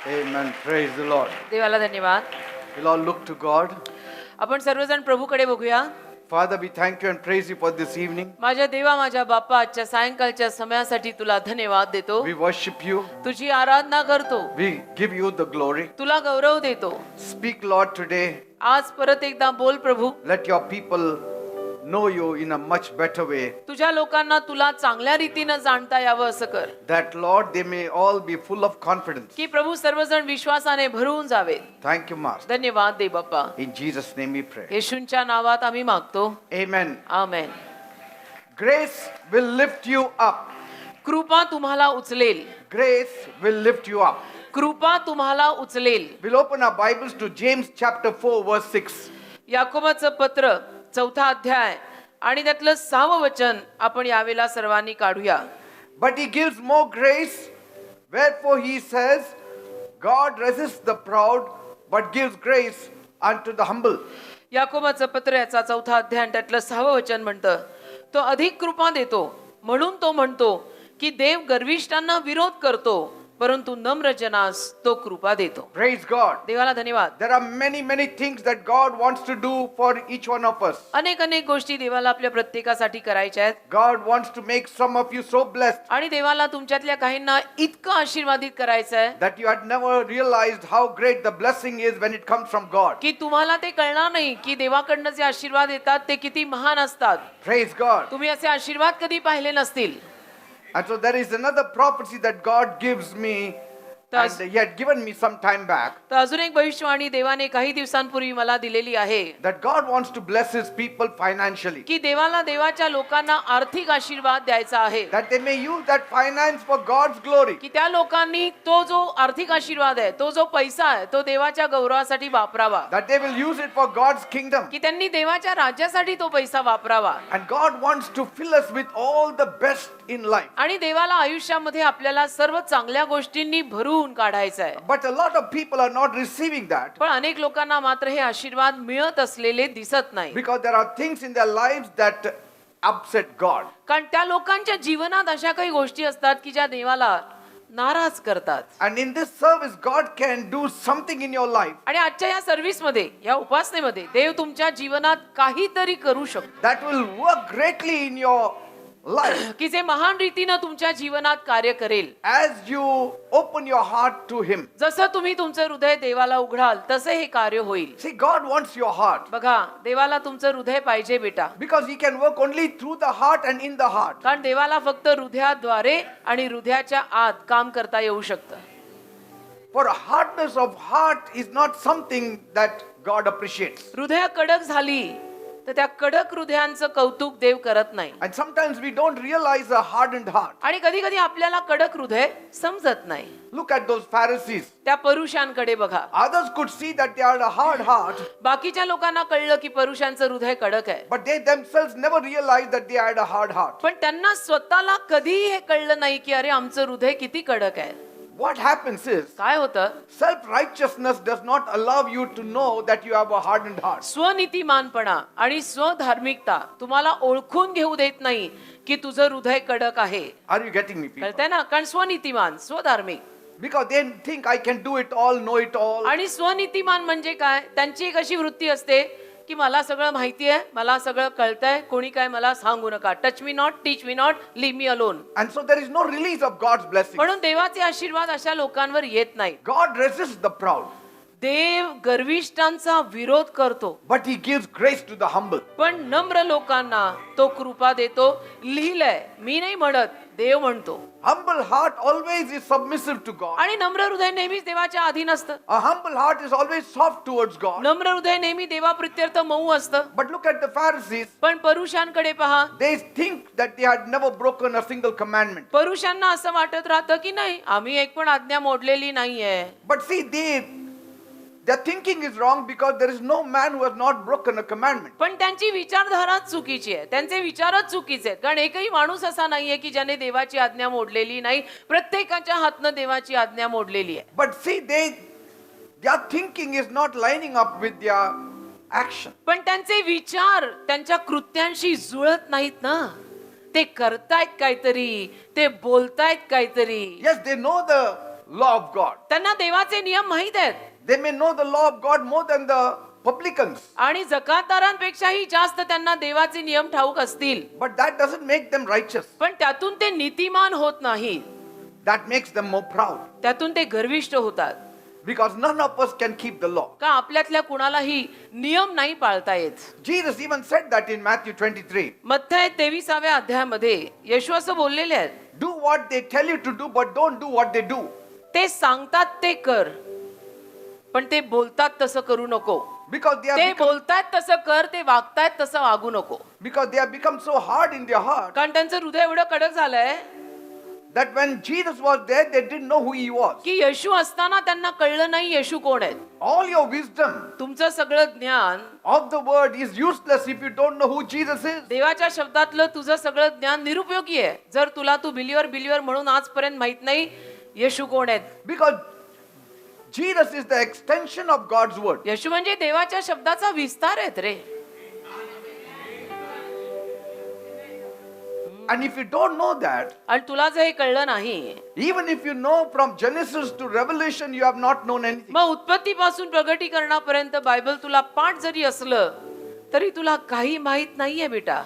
Amen. Praise the Lord. देवाला धन्यवाद. We'll all look to God. आपण सर्वजण प्रभूकडे बघूया. Father, we thank you and praise you for this evening. माझ्या देवा, माझ्या बाप्पा, आजच्या सायंकाळच्या समयासाठी तुला धन्यवाद देतो. We worship you. तुझी आराधना करतो. We give you the glory. तुला गौरव देतो. Speak, Lord, today. आज परत एकदा बोल प्रभू. Let your people know you in a much better way. तुझ्या लोकांना तुला चांगल्या रीतीने जाणता यावं असं कर. That, Lord, they may all be full of confidence. की प्रभू सर्वजण विश्वासाने भरून जावेत. Thank you, Master. धन्यवाद दे बाप्पा. In Jesus' name we pray. येशूंच्या नावात आम्ही मागतो. Amen. Amen. Grace will lift you up. कृपा तुम्हाला उचलेल. Grace will lift you up. कृपा तुम्हाला उचलेल. We'll open our Bibles to James chapter 4 verse 6. याकोबाचं पत्र 4था अध्याय आणि त्यातलं 6वं वचन आपण यावेळेला सर्वांनी काढूया. But he gives more grace, wherefore he says, God resists the proud, but gives grace unto the humble. याकोबाचं पत्र याचा 4था अध्याय आणि त्यातलं 6वं वचन म्हणतं, तो अधिक कृपा देतो, म्हणून तो म्हणतो की देव गर्विष्ठांना विरोध करतो, परंतु नम्र जनास तो कृपा देतो. Praise God. देवाला धन्यवाद. There are many things that God wants to do for each one of us. अनेक गोष्टी देवाला आपल्या प्रत्येकासाठी करायच्या आहेत. God wants to make some of you so blessed आणि देवाला तुमच्यातल्या काहींना इतकं आशीर्वादित करायचं आहे that you had never realized how great the blessing is when it comes from God. की तुम्हाला ते कळणार नाही की देवाकडनं जे आशीर्वाद येतात ते किती महान असतात. Praise God. तुम्ही असे आशीर्वाद कधी पाहिले नसतील. And so there is another prophecy that God gives me, and he had given me some time back, तर अजून एक भविष्यवाणी देवाने काही दिवसांपूर्वी मला दिलेली आहे that God wants to bless his people financially. की देवाला देवाच्या लोकांना आर्थिक आशीर्वाद द्यायचा आहे. That they may use that finance for God's glory. की त्या लोकांनी तो जो आर्थिक आशीर्वाद आहे, तो जो पैसा आहे, तो देवाच्या गौरवासाठी वापरावा. That they will use it for God's kingdom. की त्यांनी देवाच्या राज्यासाठी तो पैसा वापरावा. And God wants to fill us with all the best in life. आणि देवाला आयुष्यामध्ये आपल्याला सर्व चांगल्या गोष्टींनी भरून काढायचं आहे. But a lot of people are not receiving that. पण अनेक लोकांना मात्र हे आशीर्वाद मिळत असलेले दिसत नाही. Because there are things in their lives that upset God. कारण त्या लोकांच्या जीवनात अशा काही गोष्टी असतात की ज्या देवाला नाराज करतात. And in this service, God can do something in your life आणि आजच्या या सर्व्हिस मध्ये, या उपासनेमध्ये देव तुमच्या जीवनात काहीतरी करू शकतो that will work greatly in your life की जे महान रीतीने तुमच्या जीवनात कार्य करेल. as you open your heart to him. जसं तुम्ही तुमचं हृदय देवाला उघडाल तसे हे कार्य होईल. See, God wants your heart बघा, देवाला तुमचं हृदय पाहिजे बेटा. because he can work only through the heart and in the heart. कारण देवाला फक्त हृदयाद्वारे आणि हृदयाच्या आत काम करता येऊ शकतं. For a hardness of heart is not something that God appreciates. हृदय कडक झाली तर त्या कडक हृदयांचं कौतुक देव करत नाही. And sometimes we don't realize a hardened heart. आणि कधी कधी आपल्याला कडक हृदय समजत नाही. Look at those Pharisees. त्या परुषांकडे बघा. Others could see that they had a hard heart, बाकीच्या लोकांना कळलं की परुषांचं हृदय कडक आहे. but they themselves never realized that they had a hard heart. पण त्यांना स्वतःला कधीही हे कळलं नाही की अरे आमचं हृदय किती कडक आहे. What happens is, काय होतं, self-righteousness does not allow you to know that you have a hardened heart. स्वनीतिमानपणा आणि स्वधार्मिकता तुम्हाला ओळखून घेऊ देत नाही की तुझं हृदय कडक आहे. Are you getting me, people? कळतंय ना? कारण स्वनीतिमान, स्वधार्मिक Because they think I can do it all, know it all. आणि स्वनीतिमान म्हणजे काय, त्यांची एक अशी वृत्ती असते की मला सगळं माहिती आहे, मला सगळं कळतंय, कोणी काय मला सांगू नका. Touch me not, teach me not, leave me alone. And so there is no release of God's blessing. म्हणून देवाचे आशीर्वाद अशा लोकांवर येत नाही. God resists the proud, देव गर्विष्ठांचा विरोध करतो, but he gives grace to the humble. पण नम्र लोकांना तो कृपा देतो. लिहिलंय, मी नाही म्हणत, देव म्हणतो. Humble heart always is submissive to God. आणि नम्र हृदय नेहमीच देवाच्या अधीन असतं. A humble heart is always soft towards God. नम्र हृदय नेहमी देवाप्रित्यर्थ मऊ असतं. But look at the Pharisees. पण परुषांकडे पहा. They think that they had never broken a single commandment. परुषांना असं वाटत राहतं की नाही, आम्ही एक पण आज्ञा मोडलेली नाहीये. But see, their thinking is wrong because there is no man who has not broken a commandment. पण त्यांची विचारधारा चुकीची आहे. त्यांचे विचारच चुकीचे आहेत. कारण एकही माणूस असा नाहीये की ज्याने देवाची आज्ञा मोडलेली नाही. प्रत्येकाच्या हातनं देवाची आज्ञा मोडलेली आहे. But see, their thinking is not lining up with their action. पण त्यांचे विचार त्यांच्या कृत्यांशी जुळत नाहीत ना. ते करतायत काहीतरी, ते बोलतायत काहीतरी. Yes, they know the law of God. त्यांना देवाचे नियम माहित आहेत They may know the law of God more than the publicans. आणि जकातदारांपेक्षाही जास्त त्यांना देवाचे नियम ठाऊक असतील, But that doesn't make them righteous. पण त्यातून ते नीतिमान होत नाही, That makes them more proud. त्यातून ते गर्विष्ठ होतात. Because none of us can keep the law. का आपल्यातल्या कुणालाही नियम नाही पाळता येत. Jesus even said that in Matthew 23. मत्थय 23व्या अध्यायामध्ये येशू असं बोललेले आहेत, Do what they tell you to do, but don't do what they do. ते सांगतात ते कर, पण ते बोलतात तसं करू नको. Because they ते have become, बोलतायत तसं कर, ते वागतायत तसं वागू नको. because they have become so hard in their heart कारण त्यांचं हृदय एवढं कडक झालंय that when Jesus was there, they didn't know who he was. की येशू असताना त्यांना कळलं नाही येशू कोण आहेत. All your wisdom तुमचं सगळं ज्ञान of the word is useless if you don't know who Jesus is. देवाच्या शब्दातलं तुझं सगळं ज्ञान निरुपयोगी आहे जर तुला तू बिलीवर म्हणून आजपर्यंत माहित नाही येशू कोण आहेत. Because Jesus is the extension of God's word. येशू म्हणजे देवाच्या शब्दाचा विस्तार आहेत रे. And if you don't know that, आणि तुला जर हे कळलं नाही, even if you know from Genesis to Revelation, you have not known anything. मग उत्पत्तीपासून प्रगटीकरणापर्यंत बायबल तुला पाठ जरी असलं तरी तुला काही माहित नाहीये बेटा.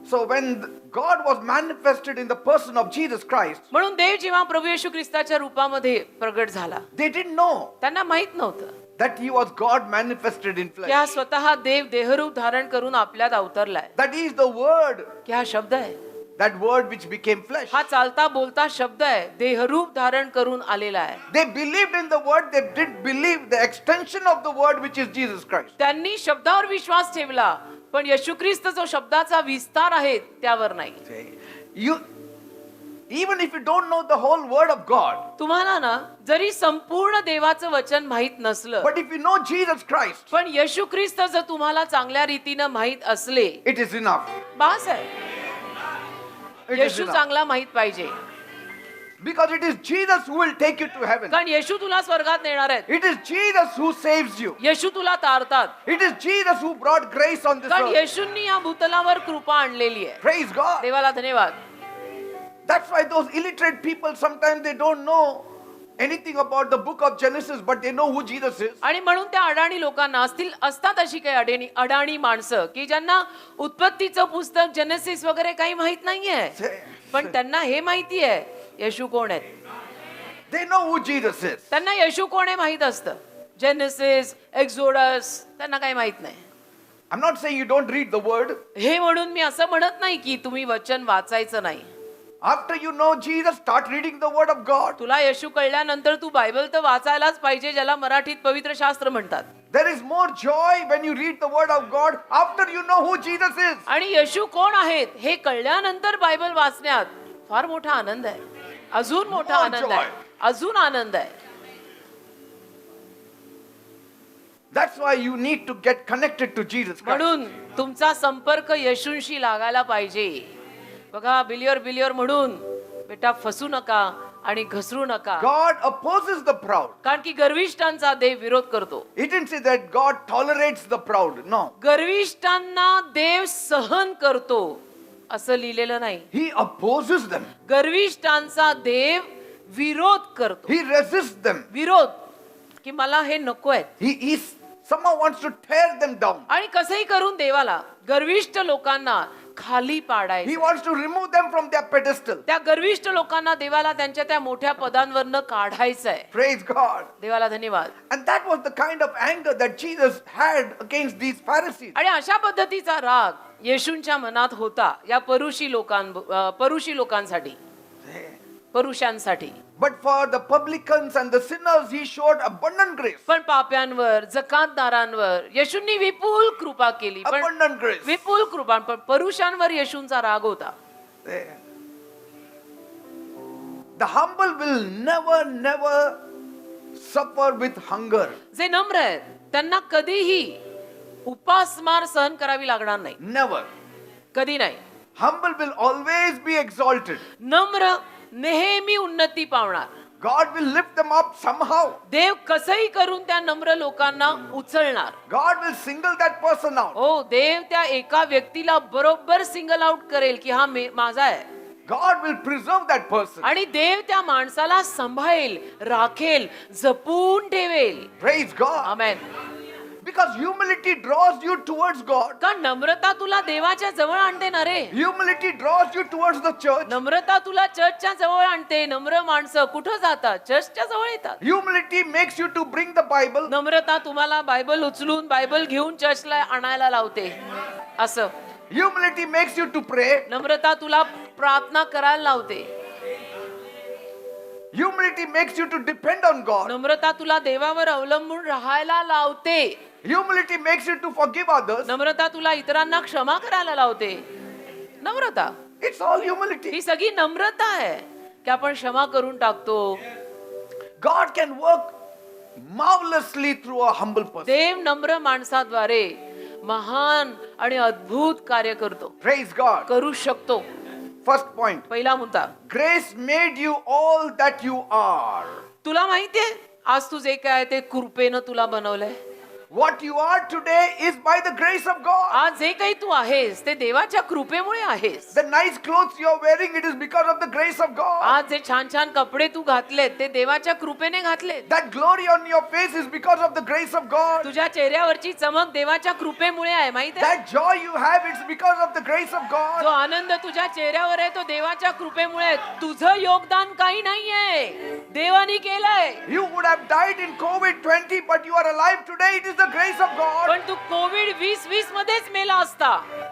So when God was manifested in the person of Jesus Christ, म्हणून देव जेव्हा प्रभू येशू ख्रिस्ताच्या रूपामध्ये प्रगट झाला, they didn't know त्यांना माहित नव्हतं that he was God manifested in की flesh. हा स्वतः देव देहरूप धारण करून आपल्यात अवतरलाय. That is the word, की हा शब्द आहे, that word which became flesh. हा चालता बोलता शब्द आहे, देहरूप धारण करून आलेला आहे. They believed in the word, they did believe the extension of the word which is Jesus Christ. त्यांनी शब्दावर विश्वास ठेवला, पण येशू ख्रिस्त जो शब्दाचा विस्तार आहे त्यावर नाही. You, even if you don't know the whole word of God, तुम्हाला ना जरी संपूर्ण देवाचं वचन माहित नसलं, but if you know Jesus Christ, पण येशू ख्रिस्त जर तुम्हाला चांगल्या रीतीनं माहित असले, it is enough. बास आहे. It is Yeshu enough. चांगला माहित पाहिजे, Because it is Jesus who will take you to heaven. कारण येशू तुला स्वर्गात नेणार आहेत. It is Jesus who saves you. येशू तुला तारतात, It is Jesus who brought grace on this कारण earth. येशूंनी या भूतलावर कृपा आणलेली आहे. Praise God. देवाला धन्यवाद. That's why those illiterate people sometimes they don't know anything about the book of Genesis, but they know who Jesus is. आणि म्हणून त्या अडाणी लोकांना असतात अशी काही अडाणी माणसं की ज्यांना उत्पत्तीचं पुस्तक जेनेसिस वगैरे काही माहित नाहीये, पण त्यांना हे माहिती आहे येशू कोण आहेत. They know who Jesus is. त्यांना येशू कोण आहे माहित असतं. जेनेसिस, एक्झोडस त्यांना काही माहित नाही. I'm not saying you don't read the word. हे म्हणून मी असं म्हणत नाही की तुम्ही वचन वाचायचं नाही. After you know Jesus, start reading the word of God. तुला येशू कळल्यानंतर तू बायबल तर वाचायलाच पाहिजे, ज्याला मराठीत पवित्र शास्त्र म्हणतात. There is more joy when you read the word of God after you know who Jesus is. आणि येशू कोण आहेत हे कळल्यानंतर बायबल वाचण्यात फार मोठा आनंद आहे. अजून मोठा More आनंद joy. आहे, अजून आनंद आहे. That's why you need to get connected to Jesus Christ. म्हणून तुमचा संपर्क येशूंशी लागायला पाहिजे. बघा, बिलियर म्हणून बेटा फसू नका आणि घसरू नका. God opposes the proud. कारण की गर्विष्ठांचा देव विरोध करतो. He didn't say that God tolerates the proud. No. गर्विष्ठांना देव सहन करतो असं लिहिलेलं नाही. He opposes them. गर्विष्ठांचा देव विरोध करतो. He resists them. विरोध की मला हे नको आहे. He somehow wants to tear them down. आणि कसंही करून देवाला गर्विष्ठ लोकांना खाली He पाडायचं. wants to remove them from their pedestal. त्या गर्विष्ठ लोकांना देवाला त्यांच्या त्या मोठ्या पदांवरनं काढायचं आहे. Praise God. देवाला धन्यवाद. And that was the kind of anger that Jesus had against these Pharisees. आणि अशा पद्धतीचा राग येशूंच्या मनात होता या परुषी लोकांसाठी, परुषांसाठी. But for the publicans and the sinners, he showed abundant grace. पण पाप्यांवर, जकातदारांवर येशूंनी विपुल कृपा केली. पण Abundant grace. विपुल कृपा, पण परुषांवर येशूंचा राग होता. The humble will never suffer with hunger. जे नम्र आहेत त्यांना कधीही उपासमार सहन करावी लागणार नाही. Never. कधी नाही. Humble will always be exalted. नम्र नेहमी उन्नती पावणार. God will lift them up somehow. देव कसंही करून त्या नम्र लोकांना उचलणार. God will single that person out. हो, देव त्या एका व्यक्तीला बरोबर सिंगल आउट करेल की हा माझा आहे. God will preserve that person. आणि देव त्या माणसाला सांभाळेल, राखेल, जपून ठेवेल. Praise God. Amen. Because humility draws you towards God. का नम्रता तुला देवाच्या जवळ आणते ना रे. Humility draws you towards the church. नम्रता तुला चर्चच्या जवळ आणते. नम्र माणसं कुठं जातात? चर्चच्या जवळ येतात. Humility makes you to bring the Bible. नम्रता तुम्हाला बायबल उचलून बायबल घेऊन चर्चला आणायला लावते. असं. Humility makes you to pray. नम्रता तुला प्रार्थना करायला लावते. Humility makes you to depend on God. नम्रता तुला देवावर अवलंबून राहायला लावते. Humility makes you to forgive others. नम्रता तुला इतरांना क्षमा करायला लावते. नम्रता It's all humility. ही सगळी नम्रता आहे की आपण क्षमा करून टाकतो. God can work marvelously through a humble person. देव नम्र माणसाद्वारे महान आणि अद्भुत कार्य करतो. Praise God. करू शकतो. First point. पहिला मुद्दा, Grace made you all that you are. तुला माहितीये आज तू जे काय ते कृपेनं तुला बनवलंय. What you are today is by the grace of God. आज जे काही तू आहेस ते देवाच्या कृपेमुळे आहेस. The nice clothes you are wearing, it is because of the grace of God. आज जे छान छान कपडे तू घातलेत ते देवाच्या कृपेने घातलेत. That glory on your face is because of the grace of God. तुझ्या चेहऱ्यावरची चमक देवाच्या कृपेमुळे आहे. माहिती आहे? That joy you have, it's because of the grace of जो God. आनंद तुझ्या चेहऱ्यावर आहे तो देवाच्या कृपेमुळे आहे. तुझं योगदान काही नाहीये, देवाने केलंय. You would have died in COVID-20, but you are alive today. It is the grace of God. पण तू कोविड 2020 मध्येच मेला असता,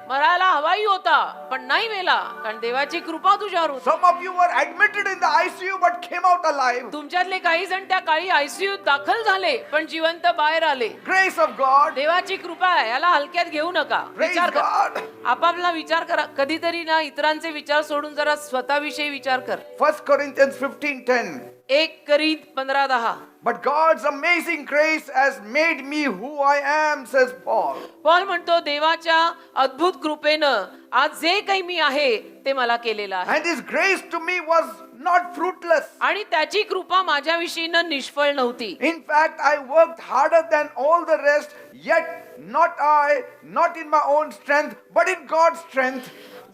मरायला हवाही होता पण नाही मेला, कारण देवाची कृपा तुझ्यावर होती. Some of you were admitted in the ICU but came out alive. तुमच्यातले काही जण त्या काळी आयसीयू दाखल झाले पण जिवंत बाहेर आले. Grace of God. देवाची कृपा आहे, याला हलक्यात घेऊ नका. Praise विचार कर, God. आपापला विचार करा. कधीतरी ना इतरांचे विचार सोडून जरा स्वतःविषयी विचार कर. 1 Corinthians 15:10. 1 करीत 15:10. But God's amazing grace has made me who I am, says Paul. Paul म्हणतो देवाच्या अद्भुत कृपेनं आज जे काही मी आहे ते मला केलेलं आहे. And his grace to me was not fruitless. आणि त्याची कृपा माझ्याविषयीनं निष्फळ नव्हती. In fact, I worked harder than all the rest, yet not I, not in my own strength, but in God's strength.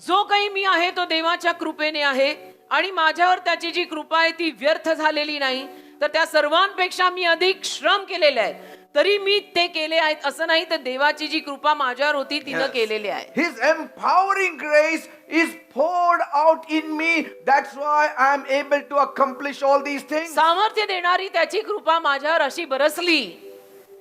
जो काही मी आहे तो देवाच्या कृपेने आहे आणि माझ्यावर त्याची जी कृपा आहे ती व्यर्थ झालेली नाही. तर त्या सर्वांपेक्षा मी अधिक श्रम केलेले आहेत. तरी मी ते केले आहेत असं नाही, तर देवाची जी कृपा माझ्यावर होती तिनं केलेली आहे. His empowering grace is poured out in me. That's why I am able to accomplish all these things. सामर्थ्य देणारी त्याची कृपा माझ्यावर अशी बरसली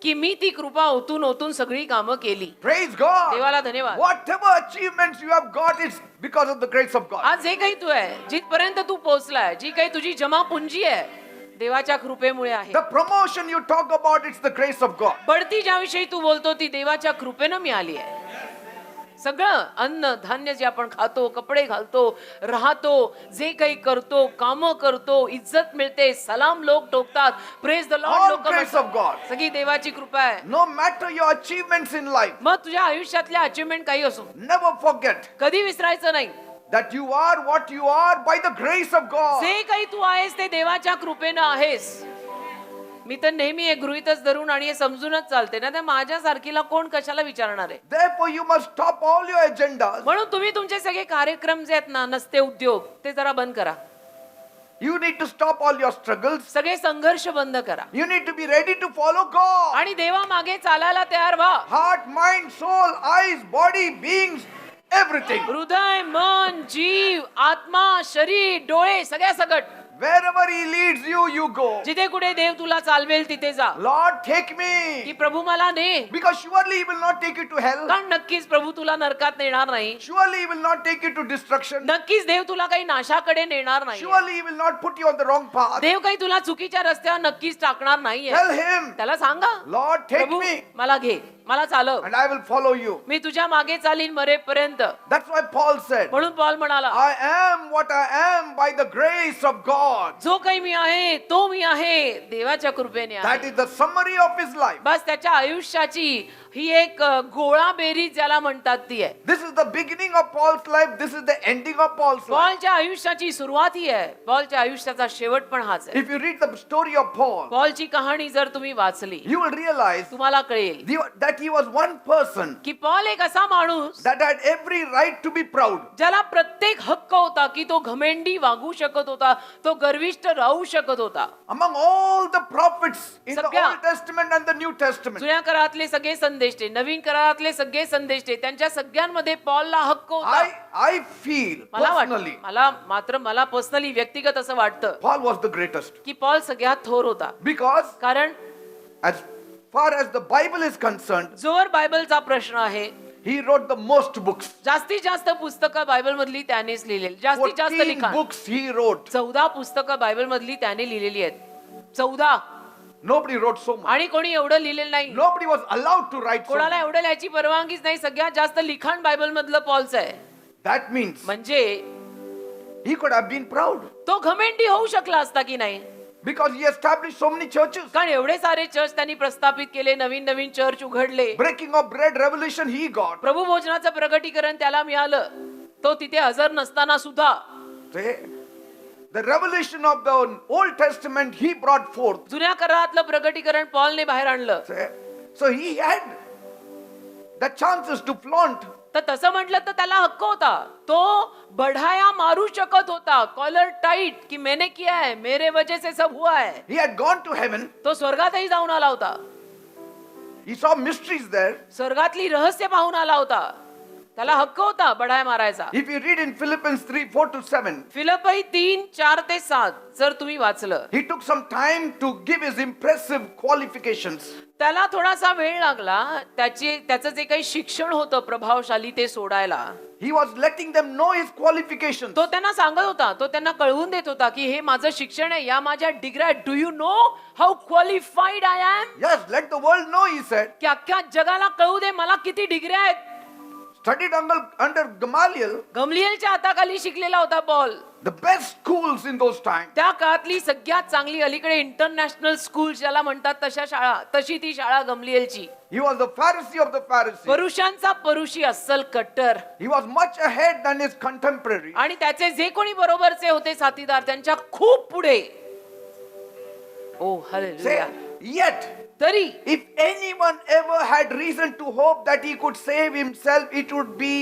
की मी ती कृपा ओतून ओतून सगळी कामं केली. Praise God. देवाला धन्यवाद. Whatever achievements you have got, it's because of the grace of God. आज जे काही तू आहे, जिथपर्यंत तू पोहोचलाय, जी काही तुझी जमा पुंजी आहे, देवाच्या कृपेमुळे आहे. The promotion you talk about, it's the grace of God. बढती ज्याविषयी तू बोलतो ती देवाच्या कृपेनं मिळाली आहे. सगळं अन्न धान्य जे आपण खातो, कपडे घालतो, राहतो, जे काही करतो, कामं करतो, इज्जत मिळते, सलाम लोक टोकतात, प्रेज द लॉर्ड All लोक grace of God. सगळी देवाची कृपा आहे. No matter your achievements in life, मग तुझ्या आयुष्यातल्या अचिव्हमेंट काही असो, never forget कधी विसरायचं नाही. that you are what you are by the grace of God. जे काही तू आहेस ते देवाच्या कृपेनं आहेस. मी तर नेहमी हे गृहीतच धरून आणि हे समजूनच चालते ना, तर माझ्या सारखीला कोण कशाला विचारणार आहे. Therefore, you must stop all your agendas. म्हणून तुम्ही तुमचे सगळे कार्यक्रम जे आहेत ना, नसते उद्योग, ते जरा बंद करा. You need to stop all your struggles. सगळे संघर्ष बंद करा You need to be ready to follow God. आणि देवा मागे चालायला तयार व्हा. Heart, mind, soul, eyes, body, beings, everything. हृदय, मन, जीव, आत्मा, शरीर, डोळे, सगळ्या सगट. Wherever He leads you, you go. जिथे कुठे देव तुला चालवेल तिथे जा. Lord, take की me. प्रभू मला ने, Because surely He will not take you to hell. कारण नक्कीच प्रभू तुला नरकात नेणार नाही. Surely He will not take you to destruction. नक्कीच देव तुला काही नाशाकडे नेणार नाही. Surely He will not put you on the wrong path. देव काही तुला चुकीच्या रस्त्यावर नक्कीच टाकणार नाहीये. Tell Him, त्याला सांगा, Lord, take प्रभू me मला घे, मला चालव, and I will follow you. मी तुझ्या मागे चालीन मरेपर्यंत. That's why Paul said, म्हणून पॉल म्हणाला, I am what I am by the grace of God. जो काही मी आहे तो मी आहे देवाच्या कृपेने That आहे. is the summary of his life. बस त्याच्या आयुष्याची ही एक गोळा बेरीज ज्याला म्हणतात ती आहे. This is the beginning of Paul's life. This is the ending of Paul's life. पॉलच्या आयुष्याची सुरुवात ही आहे, पॉलच्या आयुष्याचा शेवट पण हाच आहे. If you read the story of Paul, पॉलची कहाणी जर तुम्ही वाचली you will realize तुम्हाला कळेल that that he was one person की पॉल एक असा माणूस that had every right to be proud. ज्याला प्रत्येक हक्क होता की तो घमेंडी वागू शकत होता, तो गर्विष्ठ राहू शकत होता. Among all the prophets in the सगळ्या- Old Testament and the New Testament, जुन्या करारातले सगळे संदेष्टे, नवीन करारातले सगळे संदेष्टे, त्यांच्या सगळ्यांमध्ये पॉलला हक्क होता. I feel मला personally, मला पर्सनली व्यक्तिगत असं वाटतं Paul was the greatest. की पॉल सगळ्यात थोर होता. Because कारण as far as the Bible is concerned, जोवर बायबलचा प्रश्न आहे, he wrote the most books. जास्तीत जास्त पुस्तकं बायबल मधली त्यानेच लिहिलेली, जास्तीत जास्त 14 लिखाण. books he wrote. 14 पुस्तकं बायबल मधली त्याने लिहिलेली आहेत. 14. Nobody wrote so much. आणि कोणी एवढं लिहिलेलं नाही. Nobody was allowed to write so कोणाला much. एवढं लिहायची परवानगीच नाही. सगळ्यात जास्त लिखाण बायबल मधलं पॉलचं आहे. That means म्हणजे he could have been proud तो घमेंडी होऊ शकला असता की नाही, because he established so many churches. कारण एवढे सारे चर्च त्यांनी प्रस्थापित केले, नवीन नवीन चर्च उघडले. Breaking of bread revelation he got. प्रभू भोजनाचं प्रगटीकरण त्याला मिळालं. तो तिथे हजर नसताना सुद्धा See, the revelation of the Old Testament he brought forth. जुन्या करारातलं प्रगटीकरण पॉलने बाहेर आणलं. See, so he had the chances to flaunt. तर तसं म्हटलं तर त्याला हक्क होता. तो बढाया मारू शकत होता, कॉलर टाईट, की मैंने किया है, मेरे वजह से सब हुआ है. He had gone to heaven. तो स्वर्गातही जाऊन आला होता. He saw mysteries there. स्वर्गातली रहस्य पाहून आला होता. त्याला हक्क होता बढाया मारायचा. If you read in Philippians 3:4-7, फिलिप्पी 3:4-7 जर तुम्ही वाचलं, he took some time to give his impressive qualifications. त्याला थोडासा वेळ लागला त्याचं जे काही शिक्षण होतं प्रभावशाली ते सोडायला. He was letting them know his qualifications. तो त्यांना सांगत होता, तो त्यांना कळवून देत होता की हे माझं शिक्षण आहे, या माझ्या डिग्र्या, do you know how qualified I am. Yes, let the world know, he said. की अख्ख्या जगाला कळू दे मला किती डिग्र्या आहेत. Studied under Gamaliel, गमलिएलच्या हाताखाली शिकलेला होता Paul. the best schools in those times. त्या काळातली सगळ्यात चांगली, अलीकडे इंटरनॅशनल स्कूल ज्याला म्हणतात तशा शाळा, तशी ती शाळा गमलिएलची. He was the Pharisee of the Pharisees. परुषांचा परुषी, अस्सल कट्टर. He was much ahead than his contemporaries. आणि त्याचे जे कोणी बरोबरचे होते साथीदार त्यांच्या खूप पुढे. ओ हालेलुया. Say, yet, तरी if anyone ever had reason to hope that he could save himself, it would be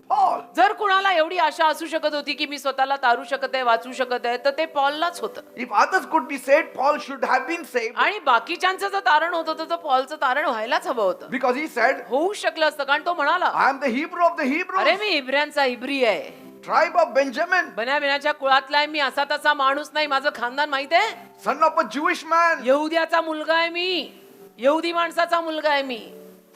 Paul. जर कुणाला एवढी आशा असू शकत होती की मी स्वतःला तारू शकत आहे, वाचू शकत आहे, तर ते पॉललाच होतं. If others could be saved, Paul should have been saved. आणि बाकीच्यांचं जर तारण होत होतं तर पॉलचं तारण व्हायलाच हवं होतं. Because he said, होऊ शकलं असतं, कारण तो म्हणाला, I am the Hebrew of the Hebrews, अरे मी इब्रियांचा इब्री आहे, tribe of Benjamin, बन्यामिनाच्या कुळातला आहे मी, असा तसा माणूस नाही, माझं खानदान माहित आहे, son of a Jewish man, यहुद्याचा मुलगा आहे मी, यहुदी माणसाचा मुलगा आहे मी,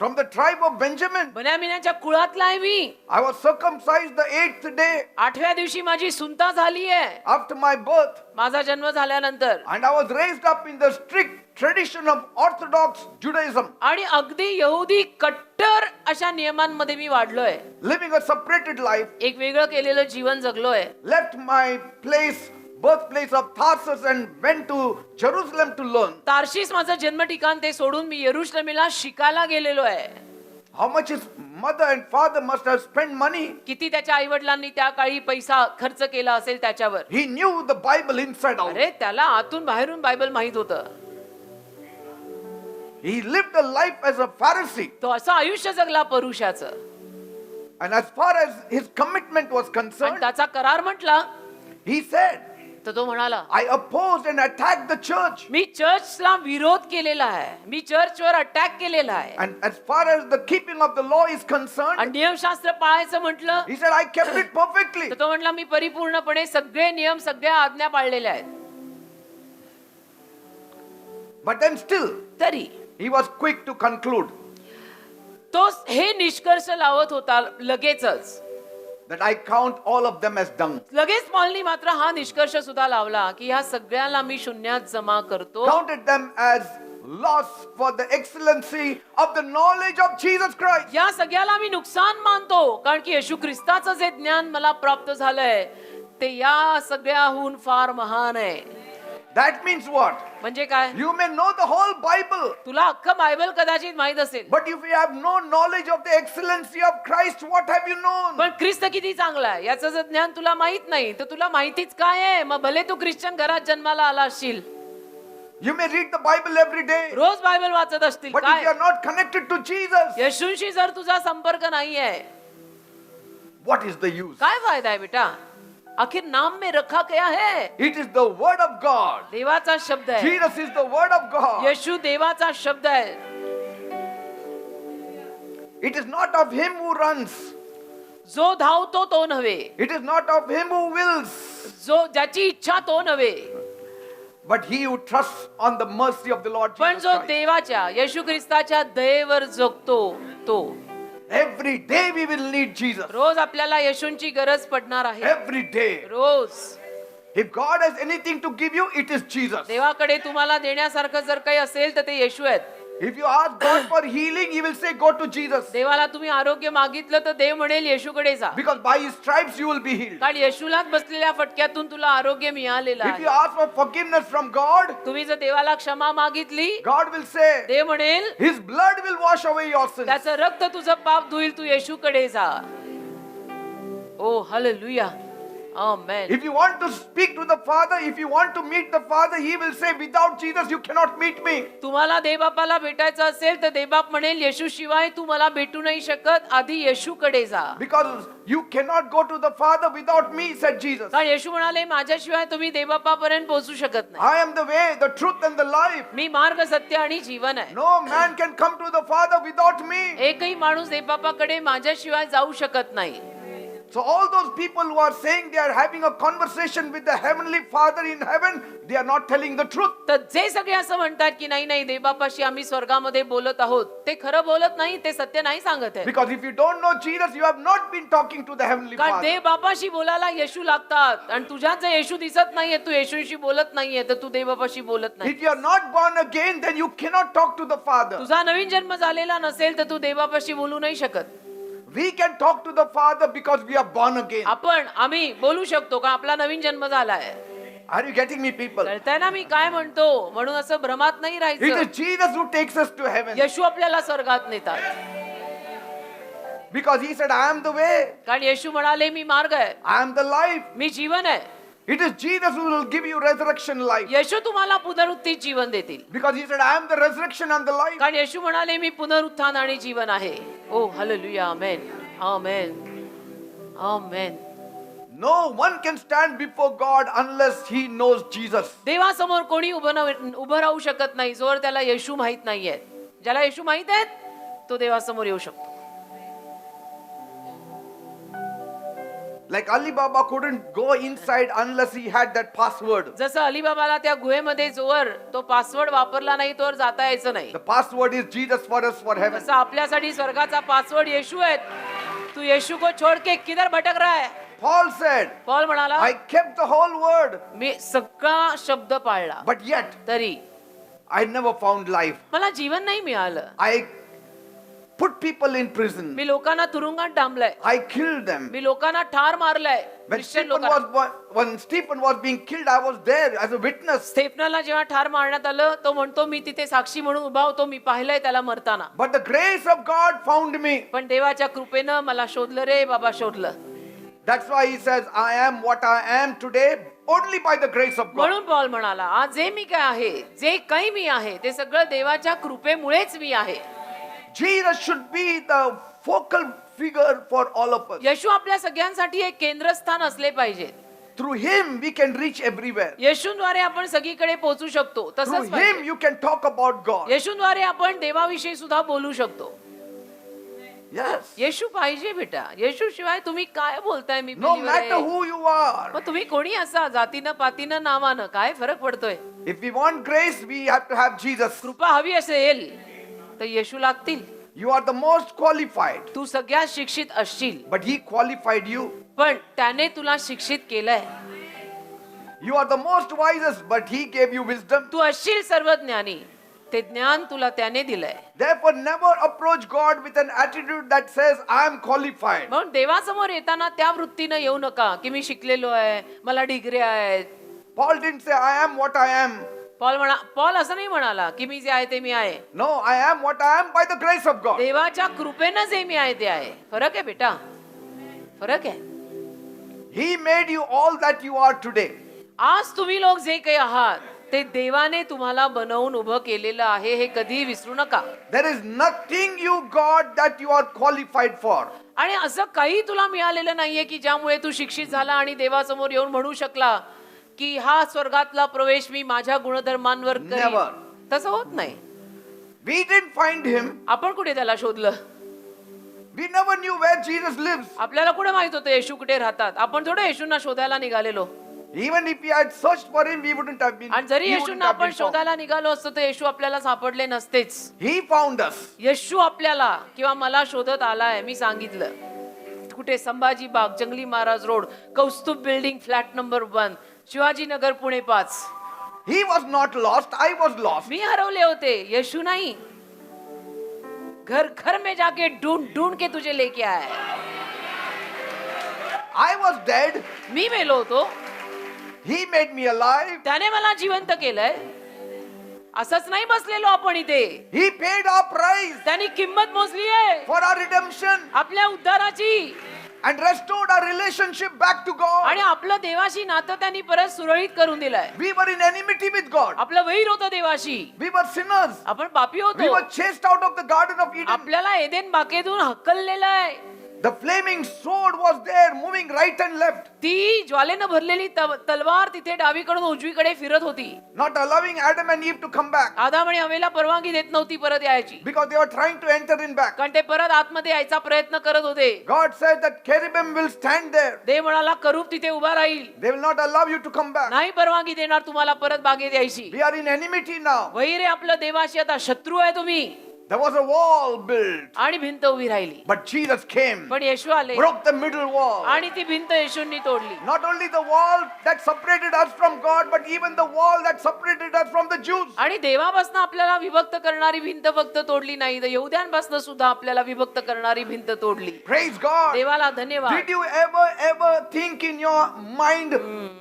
from the tribe of Benjamin. बन्यामिनाच्या कुळातला आहे मी. I was circumcised the 8th day 8व्या दिवशी माझी सुनता झाली आहे, after my birth, माझा जन्म झाल्यानंतर. and I was raised up in the strict tradition of Orthodox Judaism, आणि अगदी यहुदी कट्टर अशा नियमांमध्ये मी वाढलोय. living a separated life, एक वेगळं केलेलं जीवन जगलोय. left my birthplace of Tarsus and went to Jerusalem to learn. तार्शीस माझं जन्म ठिकाण, ते सोडून मी यरुशलेमीला शिकायला गेलेलो आहे. How much his mother and father must have spent money. किती त्याच्या आई वडिलांनी त्या काळी पैसा खर्च केला असेल त्याच्यावर. He knew the Bible inside out. अरे त्याला आतून बाहेरून बायबल माहित होतं. He lived a life as a Pharisee. तो असं आयुष्य जगला परुषाचं. And as far as his commitment was आणि concerned, त्याचा करार म्हटला he said, तर तो म्हणाला, I opposed and attacked the church. मी चर्चला विरोध केलेला आहे, मी चर्चवर अटॅक केलेला आहे. And as far as the keeping of the law is concerned, आणि नियमशास्त्र पाळायचं म्हटलं he said, I kept it perfectly. तर तो म्हटला मी परिपूर्णपणे सगळे नियम, सगळ्या आज्ञा पाळलेल्या आहेत. But then still, तरी he was quick to conclude तो हे निष्कर्ष लावत होता लगेचच. that I count all of them as dung. लगेच पॉलनी मात्र हा निष्कर्ष सुद्धा लावला की ह्या सगळ्याला मी शून्यात जमा करतो. Counted them as loss for the excellency of the knowledge of Jesus Christ. या सगळ्याला मी नुकसान मानतो, कारण की येशू ख्रिस्ताचं जे ज्ञान मला प्राप्त झालंय ते या सगळ्याहून फार महान आहे. That means what? म्हणजे काय? You may know the whole Bible, तुला अख्खं बायबल कदाचित माहित असेल, but if you have no knowledge of the excellency of Christ, what have you known? पण ख्रिस्त किती चांगला आहे याचं जर ज्ञान तुला माहित नाही तर तुला माहितीच काय आहे? मग भले तू ख्रिश्चन घरात जन्माला आला असशील. You may read the Bible every day, रोज बायबल वाचत असतील but if काय you are not connected to Jesus, येशूंशी जर तुझा संपर्क नाहीये what is the use? काय फायदा आहे बेटा? आखिर नाम में रखा क्या है? It is the word of God. देवाचा शब्द आहे. Jesus is the word of God. येशू देवाचा शब्द आहे. It is not of him who runs. जो धावतो तो नव्हे, It is not of him who wills, जो ज्याची इच्छा तो नव्हे, but he who trusts on the mercy of the Lord पण Jesus जो Christ. देवाच्या येशू ख्रिस्ताच्या दयेवर जगतो तो. Every day we will need Jesus. रोज आपल्याला येशूंची गरज पडणार आहे. Every day. Rose If God has anything to give you, it is Jesus. देवाकडे तुम्हाला देण्यासारखं जर काही असेल तर ते येशू आहेत. If you ask God for healing, He will say, go to Jesus. देवाला तुम्ही आरोग्य मागितलं तर देव म्हणेल येशूकडे जा. Because by His stripes you will be healed. कारण येशूलाच बसलेल्या फटक्यातून तुला आरोग्य मिळालेलं If you आहे. ask for forgiveness from God, तुम्ही जर देवाला क्षमा मागितली, God will say, देव म्हणेल His blood will wash away your sins. त्याचं रक्त तुझं पाप धुईल, तू येशूकडे जा. ओ हालेलुया. आमेन. If you want to speak to the Father, if you want to meet the Father, He will say, without Jesus you cannot meet me. तुम्हाला देवबापाला भेटायचं असेल तर देवबाप म्हणेल येशू शिवाय तू मला भेटू नाही शकत, आधी येशूकडे जा. Because you cannot go to the Father without me, said Jesus. कारण येशू म्हणाले माझ्याशिवाय तुम्ही देवबापापर्यंत पोहोचू शकत नाही. I am the way, the truth and the life. मी मार्ग, सत्य आणि जीवन आहे. No man can come to the Father without me. एकही माणूस देवबापाकडे माझ्याशिवाय जाऊ शकत नाही. So all those people who are saying they are having a conversation with the heavenly Father in heaven, they are not telling the truth. तर जे सगळे असं म्हणतात की नाही नाही देवबापाशी आम्ही स्वर्गामध्ये बोलत आहोत, ते खरं बोलत नाही, ते सत्य नाही सांगत आहे. Because if you don't know Jesus, you have not been talking to the heavenly कारण Father. देवबापाशी बोलायला येशू लागतात आणि तुझ्यात जर येशू दिसत नाहीये, तू येशूशी बोलत नाहीये, तर तू देवबापाशी बोलत नाही. If you are not born again, then you cannot talk to the Father. तुझा नवीन जन्म झालेला नसेल तर तू देवबापाशी बोलू नाही शकत. We can talk to the Father because we are born again. आम्ही बोलू शकतो का आपला नवीन जन्म झालाय. Are you getting me, people? कळतंय ना मी काय म्हणतो? म्हणून असं भ्रमात नाही It राहायचं. is Jesus who takes us to heaven. येशू आपल्याला स्वर्गात नेतात. Because He said, I am the way, कारण येशू म्हणाले मी मार्ग आहे, I am the life. मी जीवन आहे. It is Jesus who will give you resurrection life. येशू तुम्हाला पुनरुत्थित जीवन देतील. Because He said, I am the resurrection and the life. कारण येशू म्हणाले मी पुनरुत्थान आणि जीवन आहे. ओ hallelujah. Amen. Amen. Amen. No one can stand before God unless he knows Jesus. देवासमोर कोणी उभं राहू शकत नाही जोवर त्याला येशू माहित नाहीये. ज्याला येशू माहित आहेत तो देवासमोर येऊ शकतो. Like Ali Baba couldn't go inside unless he had that password. जसं अलीबाबाला त्या गुहेमध्ये जोवर तो पासवर्ड वापरला नाही तोवर जाता यायचं नाही. The password is Jesus for us for heaven. तसं आपल्यासाठी स्वर्गाचा पासवर्ड येशू आहे. तू येशू को छोड़ के किधर भटक रहा है? Paul said, पॉल म्हणाला I kept the whole word, मी सगळा शब्द पाळला but yet तरी I never found life. मला जीवन नाही मिळालं. I put people in prison. मी लोकांना तुरुंगात डांबलाय. I killed them. मी लोकांना ठार मारलाय. When Stephen was being killed, I was there as a witness. स्टेफनला जेव्हा ठार मारण्यात आलं तो म्हणतो मी तिथे साक्षी म्हणून उभा होतो, मी पाहिलंय त्याला मरताना. But the grace of God found me. पण देवाच्या कृपेनं मला शोधलं रे बाबा, शोधलं. That's why he says, I am what I am today only by the grace of God. म्हणून पॉल म्हणाला आज जे मी काय आहे, जे काही मी आहे ते सगळं देवाच्या कृपेमुळेच मी आहे. Jesus should be the focal figure for all of us. येशू आपल्या सगळ्यांसाठी एक केंद्रस्थान असले पाहिजे. Through him we can reach everywhere. येशूद्वारे आपण सगळीकडे पोहोचू शकतो. Through तसंच him पाहिजे. you can talk about God. येशूद्वारे आपण देवाविषयी सुद्धा बोलू शकतो. Yes. येशू पाहिजे बेटा. येशू शिवाय तुम्ही काय बोलताय? मी No believer आहे. matter who you are. मग तुम्ही कोणी असा, जातीनं पातीनं नावानं काय फरक पडतोय? If we want grace, we have to have Jesus. कृपा हवी असेल तर येशू लागतील. You are the most qualified. तू सगळ्यात शिक्षित असशील, But he qualified you. पण त्याने तुला शिक्षित केलंय. You are the most wisest, but he gave you wisdom. तू असशील सर्वज्ञानी, ते ज्ञान तुला त्याने दिलंय. Therefore, never approach God with an attitude that says, I am qualified. म्हणून देवासमोर येताना त्या वृत्तीनं येऊ नका की मी शिकलेलो आहे, मला डिग्री आहेत. Paul didn't say, I am what I am. Paul असं नाही म्हणाला की मी जे आहे ते मी आहे. No, I am what I am by the grace of God. देवाच्या कृपेनं जे मी आहे ते आहे. फरक आहे बेटा, फरक आहे. He made you all that you are today. आज तुम्ही लोक जे काही आहात ते देवाने तुम्हाला बनवून उभं केलेलं आहे हे कधी विसरू नका. There is nothing you got that you are qualified for. आणि असं काही तुला मिळालेलं नाहीये की ज्यामुळे तू शिक्षित झाला आणि देवासमोर येऊन म्हणू शकला की हा स्वर्गातला प्रवेश मी माझ्या गुणधर्मांवर करीन. Never. तसं होत नाही. We didn't find him. आपण कुठे त्याला शोधलं? We never knew where Jesus lives. आपल्याला कुठे माहित होतं येशू कुठे राहतात? आपण थोडं येशूंना शोधायला निघालेलो. Even if we had searched for him, we wouldn't have been. आणि जरी he wouldn't येशूंना have आपण been found. शोधायला निघालो असतो तर येशू आपल्याला सापडले नसतेच. He found us. येशू आपल्याला किंवा मला शोधत आलाय. मी सांगितलं कुठे? संभाजी बाग, जंगली Maharaj road, Kaustubh building, flat number 1, Shivaji Nagar, Pune 5. He was not lost. I was lost. मी हरवले होते, येशू नाही. घर घर में जाके ढूंढ ढूंढ के तुझे लेके आया. I was dead. मी मेलो होतो, He made me alive. त्याने मला जिवंत केलंय. असंच नाही बसलेलो आपण इथे. He paid our price त्यांनी किंमत मोजली आहे for our redemption आपल्या उद्धाराची. and restored our relationship back to God. आणि आपलं देवाशी नातं त्यांनी परत सुरळीत करून दिलंय. We were in enmity with God. आपलं वैर होतं देवाशी. We were sinners. आपण पापी We होतो. were chased out of the Garden of Eden. आपल्याला एदेन बागेतून हकललेलं आहे. The flaming sword was there, moving right and left, ती ज्वालेनं भरलेली तलवार तिथे डावीकडून उजवीकडे फिरत होती. not allowing Adam and Eve to come back आदाम आणि हवेला परवानगी देत नव्हती परत यायची. because they were trying to enter in back. कारण ते परत आतमध्ये यायचा प्रयत्न करत होते. God said that cherubim will stand there. देव म्हणाला करूप तिथे उभा राहील. They will not allow you to come back. नाही परवानगी देणार तुम्हाला परत बागेत यायची. We are in enmity now. वैरे आपलं देवाशी आता शत्रू आहे तुम्ही. There was a wall built, आणि भिंत उभी राहिली. but Jesus came, पण येशू आले broke the middle wall. आणि ती भिंत येशूंनी तोडली. Not only the wall that separated us from God, but even the wall that separated us from the Jews. आणि देवापासून आपल्याला विभक्त करणारी भिंत फक्त तोडली नाही, तर यहूद्यांपासून सुद्धा आपल्याला विभक्त करणारी भिंत तोडली. Praise God. देवाला धन्यवाद. Did you ever think in your mind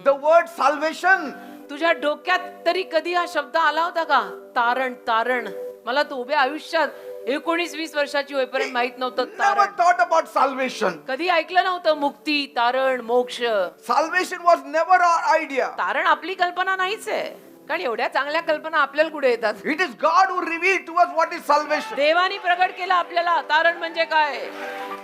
the word salvation? तुझ्या डोक्यात तरी कधी हा शब्द आला होता का? तारण, तारण. मला तो उभ्या आयुष्यात 19-20 वर्षाची होईपर्यंत माहित नव्हतं Never तारण. thought about salvation. कधी ऐकलं नव्हतं मुक्ती, तारण, मोक्ष. Salvation was never our idea. तारण आपली कल्पना नाहीच आहे. कारण एवढ्या चांगल्या कल्पना आपल्याला कुठे येतात? It is God who revealed to us what is salvation. देवानी प्रगट केला आपल्याला तारण म्हणजे काय,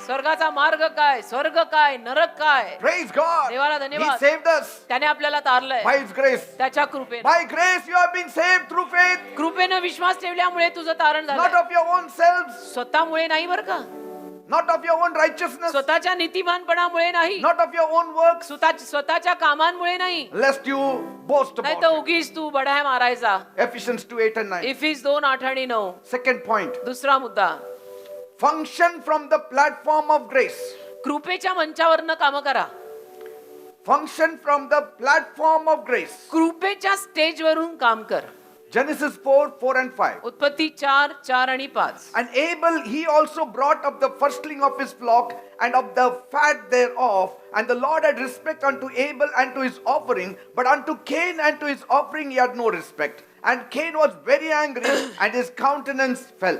स्वर्गाचा मार्ग काय, स्वर्ग काय, नरक काय. Praise God. देवाला He धन्यवाद. saved us त्याने आपल्याला तारलंय by His grace. त्याच्या कृपेने. By grace you have been saved through faith, कृपेनं विश्वास ठेवल्यामुळे तुझं तारण not झालं. of your own selves, स्वतःमुळे नाही बरं का, not of your own righteousness, स्वतःच्या नीतिमानपणामुळे नाही, not of your own works, स्वतःच्या कामांमुळे नाही, lest you boast नाही about तर it. उगीच तू बढाया मारायचा. Ephesians 2:8 and 9. इफिस 2:8 आणि 9. Second point, दुसरा मुद्दा, function from the platform of grace. कृपेच्या मंचावरनं काम करा. Function from the platform of grace. कृपेच्या स्टेजवरून काम कर. Genesis 4:4 and 5. उत्पत्ती 4:4 आणि 5. And Abel he also brought of the firstling of his flock and of the fat thereof. And the Lord had respect unto Abel and to his offering, but unto Cain and to his offering he had no respect. And Cain was very angry, and his countenance fell.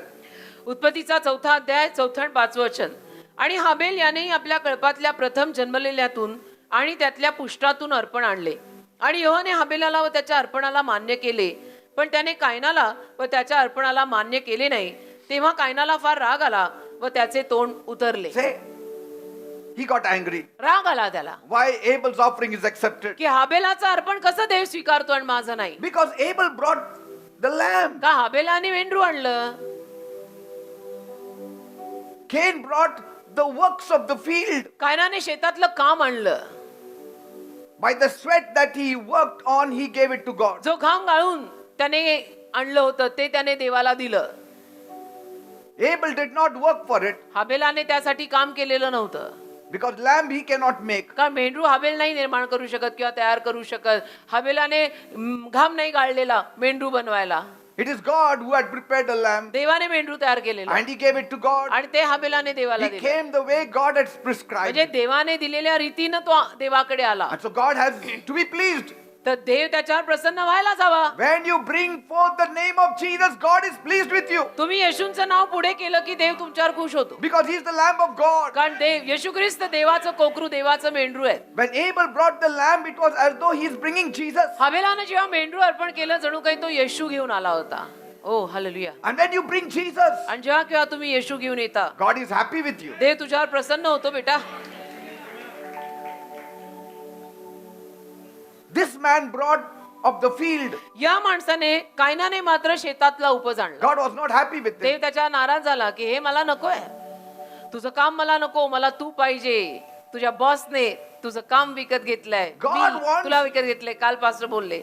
उत्पत्तीचा 4 अध्याय 4 आणि 5 वचन. आणि हाबेल यानेही आपल्या कळपातल्या प्रथम जन्मलेल्यातून आणि त्यातल्या पुष्टातून अर्पण आणले. आणि यहोवाने हाबेलाला व त्याच्या अर्पणाला मान्य केले, पण त्याने कायनाला व त्याच्या अर्पणाला मान्य केले नाही. तेव्हा कायनाला फार राग आला व त्याचे तोंड उतरले. Say, he got angry. राग आला त्याला Why Abel's offering is accepted? की हाबेलाचं अर्पण कसं देव स्वीकारतो आणि माझं नाही. Because Abel brought the lamb. का हाबेलाने मेंढरू आणलं, Cain brought the works of the field. कायनाने शेतातलं काम आणलं. By the sweat that he worked on, he gave it to God. जो घाम गाळून त्याने आणलं होतं ते त्याने देवाला दिलं. Abel did not work for it हाबेलाने त्यासाठी काम केलेलं नव्हतं. because lamb he cannot make. कारण मेंढरू हाबेल नाही निर्माण करू शकत किंवा तयार करू शकत. हाबेलाने घाम नाही गाळलेला मेंढरू बनवायला. It is God who had prepared the lamb देवाने मेंढरू तयार केलेलं and he gave it to God. आणि ते हाबेलाने देवाला He दिलं. came the way God had prescribed. म्हणजे देवाने दिलेल्या रीतीनं तो देवाकडे आला. And so God has to be pleased. तर देव त्याच्यावर प्रसन्न व्हायलाच हवा. When you bring forth the name of Jesus, God is pleased with you तुम्ही येशूंचं नाव पुढे केलं की देव तुमच्यावर खुश होतो. because He is the Lamb of God. कारण देव येशू ख्रिस्त देवाचं कोकरू, देवाचं मेंढरू आहे. When Abel brought the lamb, it was as though he is bringing Jesus. हवेलानं जेव्हा मेंढरू अर्पण केलं जणू काही तो येशू घेऊन आला होता. ओ hallelujah. And when you bring Jesus, आणि जेव्हा केव्हा तुम्ही येशू घेऊन येता God is happy with you. देव तुझ्यावर प्रसन्न होतो बेटा. This man brought of the field. या माणसाने कायनाने मात्र शेतातला उपज आणला. God was not happy with Dev it. त्याच्या नाराज झाला की हे मला नकोय, तुझं काम मला नको, मला तू पाहिजे. तुझ्या बॉसने तुझं काम विकत घेतलंय, God मी wants- तुला विकत घेतलंय. काल पास्टर बोलले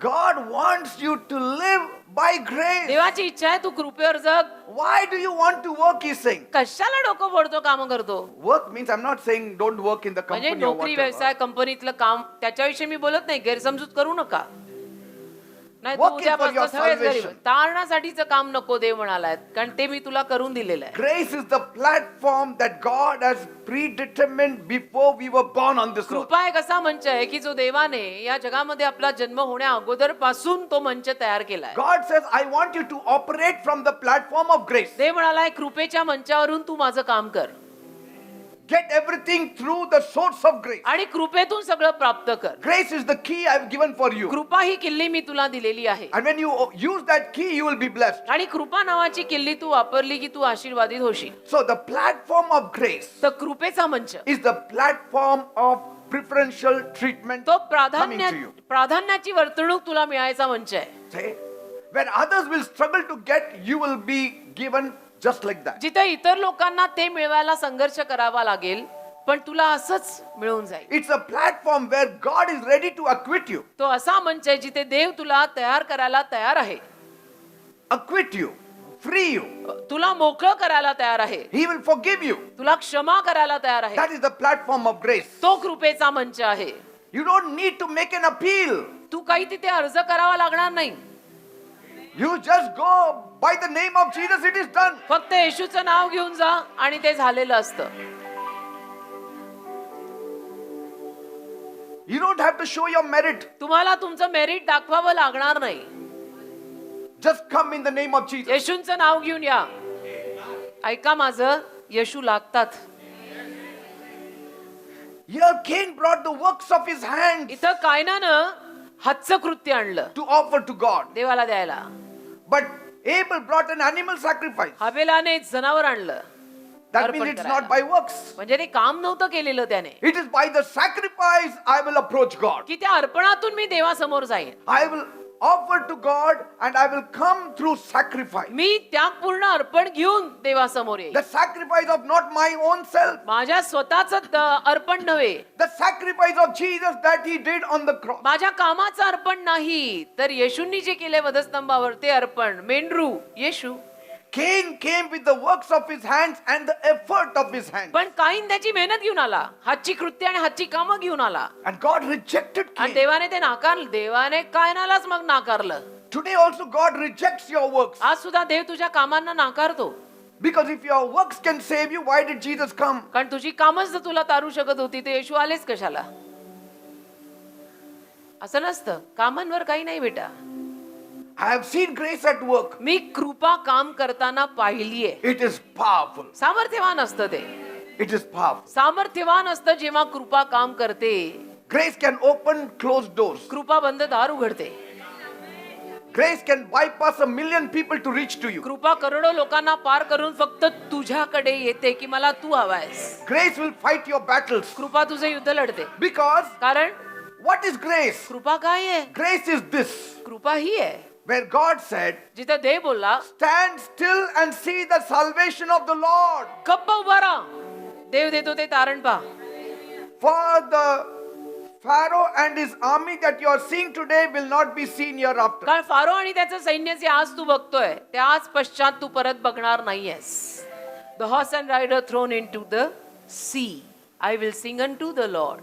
God wants you to live by grace. देवाची इच्छा आहे तू कृपेवर जग. Why do you want to work? He's saying. कशाला डोकं फोडतो, काम करतो. Work means I'm not saying don't work in the म्हणजे company or नोकरी whatever. व्यवसाय कंपनीतलं काम त्याच्याविषयी मी बोलत नाही, गैरसमजूत करू नका. नाही तू Working for उद्यापासून your सगळेच गरीब. salvation. तारणासाठीचं काम नको देव म्हणालाय, कारण ते मी तुला करून दिलेलं आहे. Grace is the platform that God has predetermined before we were born on this earth. कृपा एक असा मंच आहे की जो देवाने या जगामध्ये आपला जन्म होण्या अगोदर पासून तो मंच तयार केलाय. God says, I want you to operate from the platform of grace. देव म्हणालाय कृपेच्या मंचावरून तू माझं काम कर Get everything through the source of grace. आणि कृपेतून सगळं प्राप्त कर. Grace is the key I've given for you. कृपा ही किल्ली मी तुला दिलेली आहे And when you use that key, you will be blessed. आणि कृपा नावाची किल्ली तू वापरली की तू आशीर्वादित होशील. So the platform of grace तर कृपेचा मंच is the platform of preferential treatment तो coming to you. प्राधान्याची वर्तणूक तुला मिळायचा मंच आहे. Say, where others will struggle to get, you will be given just like that. जिथे इतर लोकांना ते मिळवायला संघर्ष करावा लागेल पण तुला असंच मिळून जाईल. It's a platform where God is ready to acquit you. तो असा मंच आहे जिथे देव तुला तयार करायला तयार आहे, Acquit you, free you. तुला मोकळं करायला तयार आहे, He will forgive you. तुला क्षमा करायला तयार आहे. That is the platform of grace. तो कृपेचा मंच आहे. You don't need to make an appeal. तू काही तिथे अर्ज करावा लागणार नाही. You just go by the name of Jesus, it is done. फक्त येशूचं नाव घेऊन जा आणि ते झालेलं असतं. You don't have to show your merit. तुम्हाला तुमचं मेरिट दाखवावं लागणार नाही. Just come in the name of Jesus. येशूंचं नाव घेऊन या. ऐका माझं, येशू लागतात. Here Cain brought the works of his hands इथं कायनानं हातचं कृत्य आणलं to offer to God. देवाला द्यायला. But Abel brought an animal sacrifice. हवेलाने जनावर आणलं. That अर्पण means it's करायला. not by works. म्हणजे ते काम नव्हतं केलेलं त्याने, It is by the sacrifice I will approach God. की त्या अर्पणातून मी देवासमोर जाईन. I will offer to God and I will come through sacrifice. मी त्यागपूर्ण अर्पण घेऊन देवासमोर येईन. The sacrifice of not my own self. माझ्या स्वतःच अर्पण नव्हे, The sacrifice of Jesus that he did on the cross. माझ्या कामाचं अर्पण नाही, तर येशूंनी जे केले वधस्तंभावर ते अर्पण. मेंढरू येशू. Cain came with the works of his hands and the effort of his hands. पण काईन त्याची मेहनत घेऊन आला, हातची कृत्य आणि हातची कामं घेऊन आला. And God rejected आणि Cain. देवाने ते नाकारलं. देवाने कायनालाच मग नाकारलं. Today also God rejects your works. आज सुद्धा देव तुझ्या कामांना नाकारतो. Because if your works can save you, why did Jesus come? कारण तुझी कामच जर तुला तारू शकत होती तर येशू आलेच कशाला? असं नसतं. कामांवर काही नाही बेटा. I have seen grace at work. मी कृपा काम करताना पाहिलीये. It is powerful. सामर्थ्यवान असतं ते. It is powerful. सामर्थ्यवान असतं जेव्हा कृपा काम करते. Grace can open closed doors. कृपा बंद दार उघडते. Grace can bypass 1,000,000 people to reach to you. कृपा करोडो लोकांना पार करून फक्त तुझ्याकडे येते की मला तू हवायस. Grace will fight your battles. कृपा तुझं युद्ध लढते. Because कारण what is grace? कृपा काय आहे? Grace is this. कृपा ही आहे Where God said, जिथे देव बोलला stand still and see the salvation of the Lord. गप्प उभा राहा, देव देतो ते तारण पहा. For the Pharaoh and his army that you are seeing today will not be seen hereafter. कारण फारो आणि त्याचं सैन्य जे आज तू बघतोय ते आज पश्चात तू परत बघणार नाहीयेस. The horse and rider thrown into the sea. I will sing unto the Lord.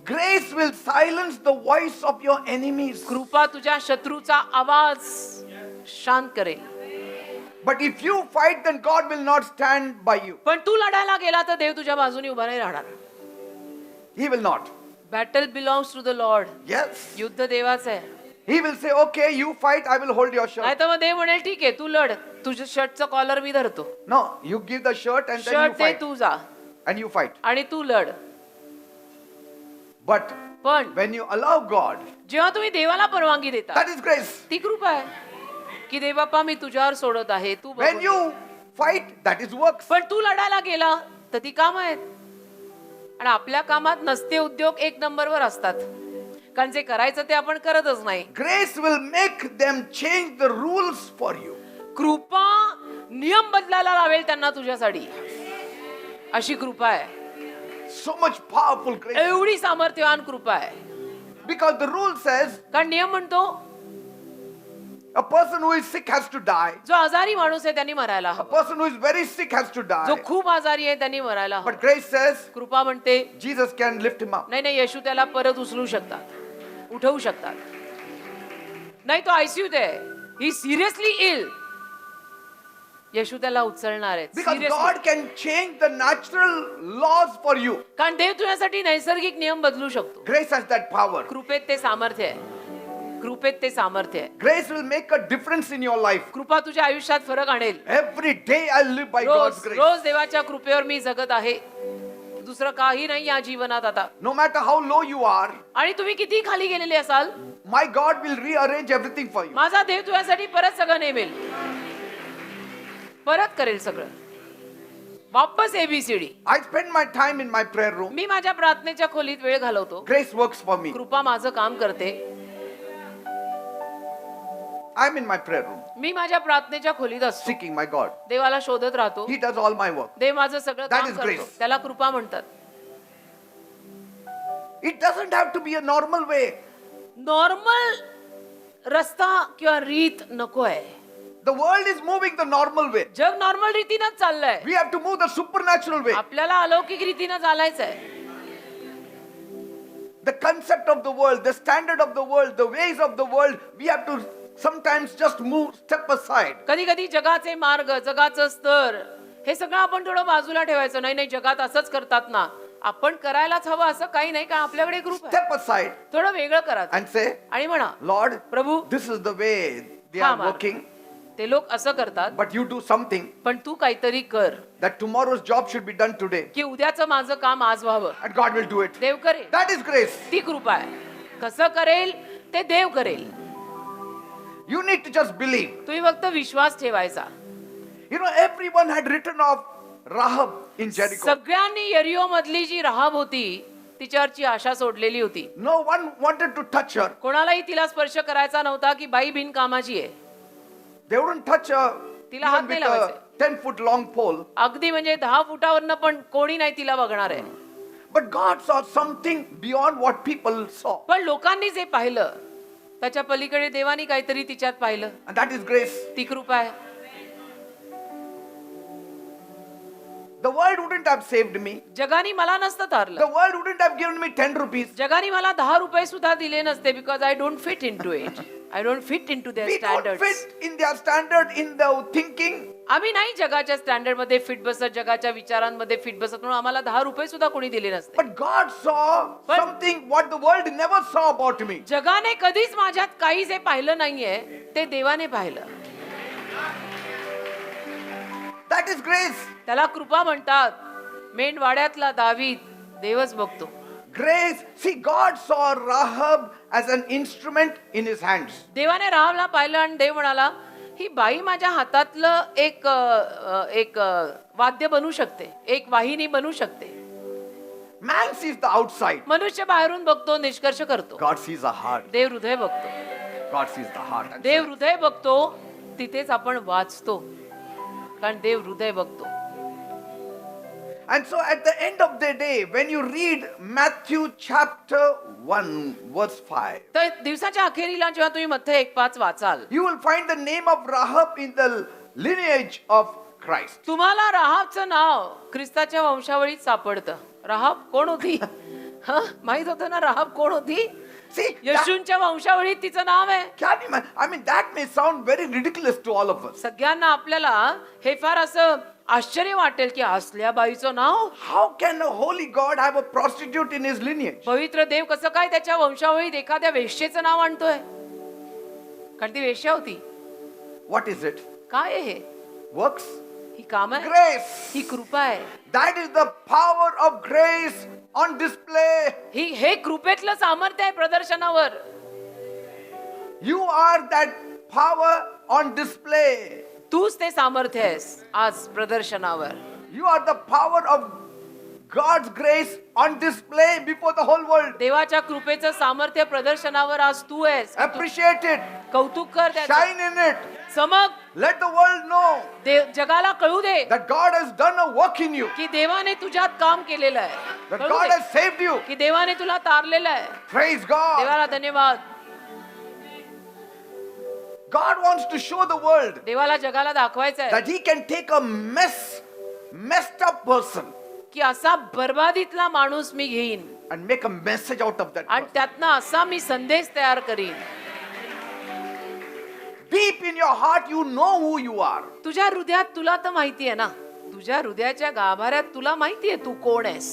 Grace will silence the voice of your enemies. कृपा तुझ्या शत्रूचा आवाज शांत करेल. But if you fight, then God will not stand by you. पण तू लढायला गेला तर देव तुझ्या बाजूने उभा नाही राहणार. He will not. Battle belongs to the Lord. Yes. युद्ध देवाचं आहे. He will say, okay, you fight, I will hold your shirt. नाही तर मग देव म्हणेल ठीक आहे तू लढ, तुझ्या शर्टचं कॉलर मी धरतो, No, you give the shirt and then you shirt they fight. तू जा And you fight. आणि तू लढ. But पण when you allow God, जेव्हा तुम्ही देवाला परवानगी देता, that is grace. ती कृपा आहे की देव बाप्पा मी तुझ्यावर सोडत आहे, तू When बघून you घे. fight, that is works. पण तू लढायला गेला तर ती काम आहेत. आणि आपल्या कामात नसते उद्योग एक नंबरवर असतात, कारण जे करायचं ते आपण करतच नाही. Grace will make them change the rules for you. कृपा नियम बदलायला लावेल त्यांना तुझ्यासाठी, अशी कृपा आहे. So much powerful grace. एवढी सामर्थ्यवान कृपा आहे. Because the rule says कारण नियम म्हणतो a person who is sick has to die. जो आजारी माणूस आहे त्यांनी मरायला A हवं, person who is very sick has to जो die. खूप आजारी आहे त्यांनी मरायला हवं. But grace says कृपा म्हणते Jesus can lift him up. नाही नाही, येशू त्याला परत उचलू शकतात, उठवू शकतात. नाही तो आयसीयूत आहे, ही सिरियसली इल, येशू त्याला उचलणार आहे. Because Seriously. God can change the natural laws for you. कारण देव तुझ्यासाठी नैसर्गिक नियम बदलू शकतो. Grace has that power. कृपेत ते सामर्थ्य आहे, कृपेत ते सामर्थ्य आहे. Grace will make a difference in your life. कृपा तुझ्या आयुष्यात फरक आणेल. Every day I live by rose God's grace. रोज देवाच्या कृपेवर मी जगत आहे, दुसरं काही नाही या जीवनात आता. No matter how low you are, आणि तुम्ही किती खाली गेलेले असाल, my God will rearrange everything for you. माझा देव तुझ्यासाठी परत सगळं नेमेल, परत करेल सगळं, वापस ABCD. I spend my time in my prayer room. मी माझ्या प्रार्थनेच्या खोलीत वेळ घालवतो, Grace works for me. कृपा माझं काम करते. I'm in my prayer room, मी माझ्या प्रार्थनेच्या खोलीत असतो, seeking my God. देवाला शोधत राहतो. He does all my work. देव माझं सगळं That काम is करतो, grace. त्याला कृपा म्हणतात. It doesn't have to be a normal way. Normal रस्ता किंवा रीत नको आहे. The world is moving the normal way. जग नॉर्मल रीतीनंच चाललंय, We have to move the supernatural way. आपल्याला अलौकिक रीतीनं चालायचंय. The concept of the world, the standard of the world, the ways of the world, we have to sometimes just move step aside. कधी कधी जगाचे मार्ग, जगाचं स्तर, हे सगळं आपण थोडं बाजूला ठेवायचं. नाही नाही, जगात असंच करतात ना, आपण करायलाच हवं असं काही नाही, का आपल्याकडे ग्रुप आहे, Step aside थोडं वेगळं करायचं and say, आणि म्हणा Lord, Prabhu this is the way they हा are मार्ग. working, ते लोक असं करतात, but you do something पण तू काहीतरी कर that tomorrow's job should be done today. की उद्याचं माझं काम आज व्हावं. And God will do it. देव करेल, That is grace. ती कृपा आहे. कसं करेल ते देव करेल, You need to just believe. तुम्ही फक्त विश्वास ठेवायचा. You know, everyone had written of Rahab in Jericho. सगळ्यांनी यरिओ मधली जी राहाब होती तिच्यावरची आशा सोडलेली होती. No one wanted to touch her. कोणालाही तिला स्पर्श करायचा नव्हता, की बाई बिनकामाची आहे. They wouldn't touch her तिला even हात with नाही a लावायचे. 10-foot long pole. अगदी म्हणजे 10 फुटावरनं पण कोणी नाही तिला बघणार आहे. But God saw something beyond what people saw. पण लोकांनी जे पाहिलं त्याच्या पलीकडे देवानी काहीतरी तिच्यात पाहिलं, And that is grace. ती कृपा आहे. The world wouldn't have saved me. जगाने मला नसतं The तारलं, world wouldn't have given me 10 rupees. जगाने मला 10 रुपये सुद्धा दिले नसते, because I don't fit in to it, I don't fit in to there We don't standard. fit in their standard, in the thinking. आम्ही नाही जगाच्या स्टँडर्ड मध्ये फिट बसत, जगाच्या विचारांमध्ये फिट बसत, म्हणून आम्हाला 10 रुपये सुद्धा कोणी दिले नसते. But God saw But- something what the world never saw about me. जगाने कधीच माझ्यात काही जे पाहिलं नाहीये ते देवाने पाहिलं. That is grace. त्याला कृपा म्हणतात. मेंढवाड्यातला दावीद देवच बघतो. Grace. See, God saw Rahab as an instrument in his hands. देवाने राहाबला पाहिलं आणि देव म्हणाला, ही बाई माझ्या हातातलं एक वाद्य बनू शकते, एक वाहिनी बनू शकते. Man sees the outside. मनुष्य बाहेरून बघतो, निष्कर्ष करतो. God sees the heart. देव हृदय बघतो. God sees the heart. And देव हृदय बघतो, तिथेच आपण वाचतो, कारण देव हृदय बघतो. And so at the end of the day, when you read Matthew chapter 1, verse 5, तर दिवसाच्या अखेरीला जेव्हा तुम्ही मत्थय 1:5 वाचाल, you will find the name of Rahab in the lineage of Christ. तुम्हाला राहाबचं नाव ख्रिस्ताच्या वंशावळीत सापडतं. राहाब कोण होती? माहित होतं ना राहाब कोण होती? See, that, यशूंच्या वंशावळीत तिचं नाव आहे. can you, I mean, that may sound very ridiculous to all of us. सगळ्यांना आपल्याला हे फार असं आश्चर्य वाटेल की असल्या बाईचं नाव. How can a holy God have a prostitute in his lineage? पवित्र देव कसं काय त्याच्या वंशावळीत एखाद्या वेश्येचं नाव आणतोय? कारण ती वेश्या होती. What is it? काय आहे हे? Works? ही काम आहे, Grace. ही कृपा आहे. That is the power of grace on display. हे कृपेतलं सामर्थ्य आहे प्रदर्शनावर. You are that power on display. तूच ते सामर्थ्य आहेस आज प्रदर्शनावर. You are the power of God's grace on display before the whole world. देवाच्या कृपेचं सामर्थ्य प्रदर्शनावर आज तू आहेस. Appreciate it. कौतुक कर त्याचं. Shine in it. चमक. Let the world know जगाला कळू दे that God has done a work in you. की देवाने तुझ्यात काम केलेलं आहे. That कळू God they has saved you. की देवाने तुला तारलेलं आहे. Praise God. देवाला धन्यवाद. God wants to show the world देवाला जगाला दाखवायचं आहे that he can take a messed up person की असा बर्बादीतला माणूस मी घेईन and make a message out of that आणि person. त्यातनं असा मी संदेश तयार करीन. Deep in your heart you know who you are. तुझ्या हृदयात तुला तर माहिती आहे ना, तुझ्या हृदयाच्या गाभाऱ्यात तुला माहिती आहे तू कोण आहेस.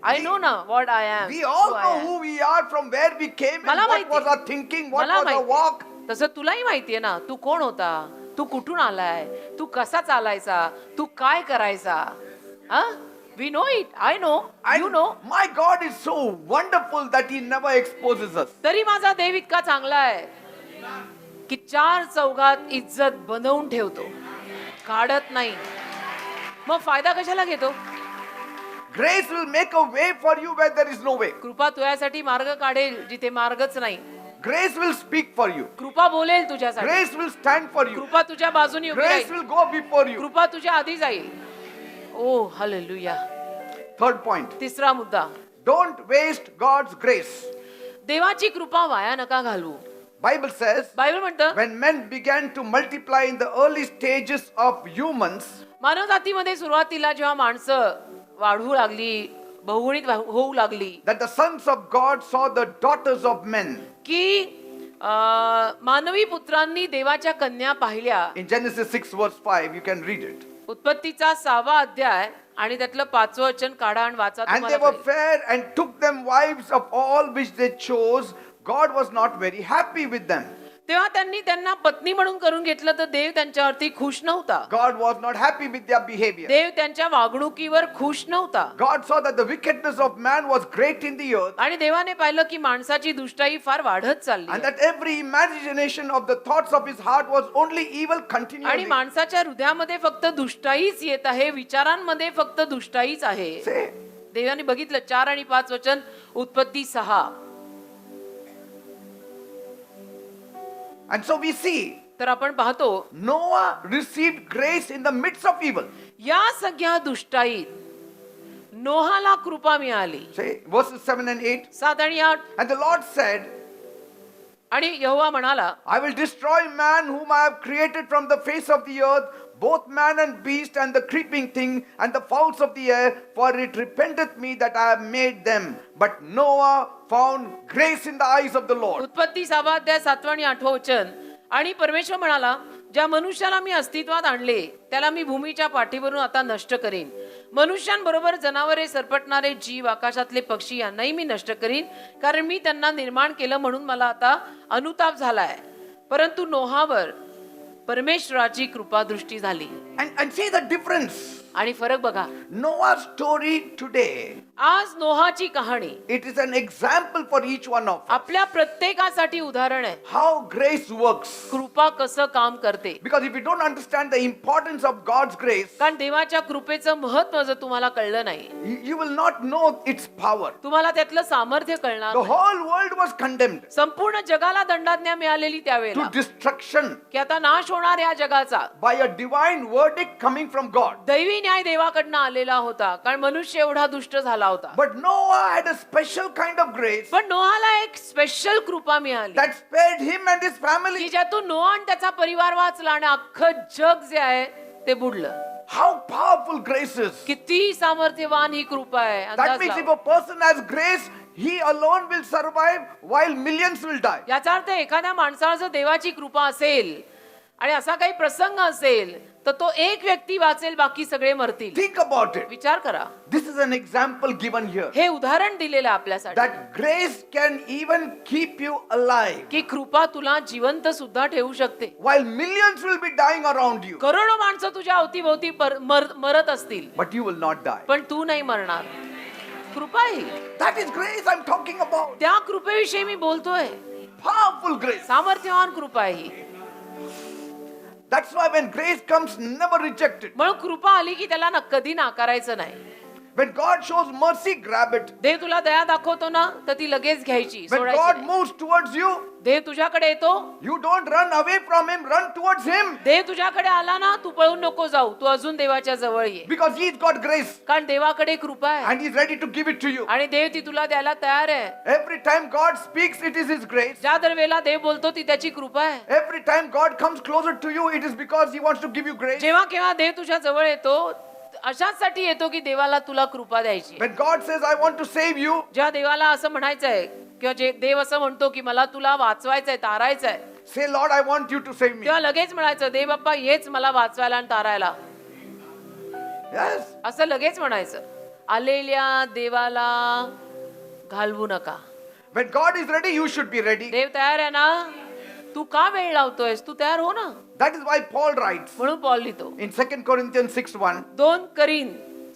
आय नो ना what I am. We all know who we are, from where we came, and मला what माहिती. was our thinking, what मला was our माहिती. walk. तसं तुलाही माहिती आहे ना तू कोण होता, तू कुठून आलाय, तू कसा चालायचा, तू काय करायचा. हा, we know it. I know, And you know. my God is so wonderful that he never exposes us. तरी माझा देव इतका चांगला आहे की चार चौघात इज्जत बनवून ठेवतो, काढत नाही. मग फायदा कशाला घेतो. Grace will make a way for you where there is no way. कृपा तुझ्यासाठी मार्ग काढेल जिथे मार्गच नाही. Grace will speak for you. कृपा बोलेल तुझ्यासाठी. Grace will stand for you. कृपा तुझ्या बाजूने उभी Grace राहील. will go before you. कृपा तुझ्या आधी जाईल. ओ हालेलुया. Third point. तिसरा मुद्दा, Don't waste God's grace. देवाची कृपा वाया नका घालवू. Bible says, बायबल म्हणतं when men began to multiply in the early stages of humans, मानवजातीमध्ये सुरुवातीला जेव्हा माणसं वाढू लागली, बहुगुणित होऊ लागली, that the sons of God saw the daughters of men. की मानवी पुत्रांनी देवाच्या कन्या पाहिल्या. In Genesis 6 verse 5, you can read it. उत्पत्तीचा 6वा अध्याय आणि त्यातलं 5वं वचन काढा आणि वाचा. And they तुम्हाला were fair and took them wives of all which they chose. God was not very happy with them. तेव्हा त्यांनी त्यांना पत्नी म्हणून करून घेतलं तर देव त्यांच्यावरती खुश नव्हता. God was not happy with their behavior. देव त्यांच्या वागणुकीवर खुश नव्हता. God saw that the wickedness of man was great in the earth, आणि देवाने पाहिलं की माणसाची दुष्टाई फार वाढत चालली and आहे. that every imagination of the thoughts of his heart was only evil आणि continually. माणसाच्या हृदयामध्ये फक्त दुष्टाईच येत आहे, विचारांमध्ये फक्त दुष्टाईच आहे. Say, देवाने बघितलं 4 आणि 5 वचन उत्पत्ती 6. and so we see तर आपण पाहतो Noah received grace in the midst of evil. या सगळ्या दुष्टाईत नोहाला कृपा मिळाली. Say verses 7 and 8. 7 आणि 8. And the Lord said, आणि यहोवा म्हणाला, I will destroy man whom I have created from the face of the earth, both man and beast and the creeping thing and the fowls of the air, for it repenteth me that I have made them. But Noah found grace in the eyes of the Lord. उत्पत्ती 6वा अध्याय 7 आणि 8 वचन. आणि परमेश्वर म्हणाला, ज्या मनुष्याला मी अस्तित्वात आणले त्याला मी भूमीच्या पाठीवरून आता नष्ट करीन. मनुष्यांबरोबर जनावरे, सरपटणारे जीव, आकाशातले पक्षी यांनाही मी नष्ट करीन, कारण मी त्यांना निर्माण केलं म्हणून मला आता अनुताप झालाय. परंतु नोहावर परमेश्वराची कृपादृष्टी झाली. And see the difference. आणि फरक बघा. Noah's story today, आज नोहाची कहाणी it is an example for each one of us. आपल्या प्रत्येकासाठी उदाहरण आहे How grace works. कृपा कसं काम करते. Because if you don't understand the importance of God's grace, कारण देवाच्या कृपेचं महत्त्व जर तुम्हाला कळलं नाही, you will not know its power. तुम्हाला त्यातलं सामर्थ्य कळणार The नाही. whole world was condemned संपूर्ण जगाला दंडाज्ञा मिळालेली to त्यावेळेला destruction की आता नाश होणार या जगाचा. by a divine verdict coming from God. दैवी न्याय देवाकडनं आलेला होता, कारण मनुष्य एवढा दुष्ट झाला होता. But Noah had a special kind of grace पण नोहाला एक स्पेशल कृपा मिळाली that spared him and his की family. ज्यातून नोहा आणि त्याचा परिवार वाचला आणि अख्खं जग जे आहे ते बुडलं. How powerful grace is. किती सामर्थ्यवान ही कृपा आहे. That अंदाज means if लावा. a person has grace, he alone will survive while millions will die. याचा अर्थ एखाद्या माणसाला जर देवाची कृपा असेल आणि असा काही प्रसंग असेल तर तो एक व्यक्ती वाचेल, बाकी सगळे मरतील. Think about it. विचार करा, This is an example given here हे उदाहरण दिलेलं आहे आपल्यासाठी that grace can even keep you alive की कृपा तुला जिवंत सुद्धा ठेवू शकते. while millions will be dying around you, करोडो माणसं तुझ्या अवतीभोवती मरत असतील, but you will not die. पण तू नाही मरणार. कृपा ही, That is grace I'm talking about. त्या कृपेविषयी मी बोलतोय. Powerful grace. सामर्थ्यवान कृपा ही. That's why when grace comes, never reject it. म्हणून कृपा आली की त्याला कधी नाकारायचं नाही. When God shows mercy, grab it. देव तुला दया दाखवतो ना, तर ती लगेच घ्यायची, When सोडायची God नाही. moves towards you, देव तुझ्याकडे येतो, you don't run away from Him, run towards Him. देव तुझ्याकडे आला ना, तू पळून नको जाऊ, तू अजून देवाच्या जवळ ये, Because He's got grace कारण देवाकडे कृपा आहे and He's ready to give it to you. आणि देव ती तुला द्यायला तयार आहे. Every time God speaks, it is His grace. ज्या दरवेळेला देव बोलतो ती त्याची कृपा आहे. Every time God comes closer to you, it is because He wants to give you grace. जेव्हा केव्हा देव तुझ्या जवळ येतो, अशासाठी येतो की देवाला तुला कृपा द्यायची. When God says, I want to save you, ज्या देवाला असं म्हणायचं आहे किंवा जे देव असं म्हणतो की मला तुला वाचवायचंय, तारायचंय, say, Lord, I want you to save me. तेव्हा लगेच म्हणायचं, देव बाप्पा येच मला वाचवायला आणि तारायला. Yes. असं लगेच म्हणायचं. आलेल्या देवाला घालवू नका. When God is ready, you should be ready. देव तयार आहे ना, तू का वेळ लावतोयस, तू तयार हो ना. That is why Paul writes म्हणून पॉल लिहितो in 2 Corinthians 6:1, 2 करीन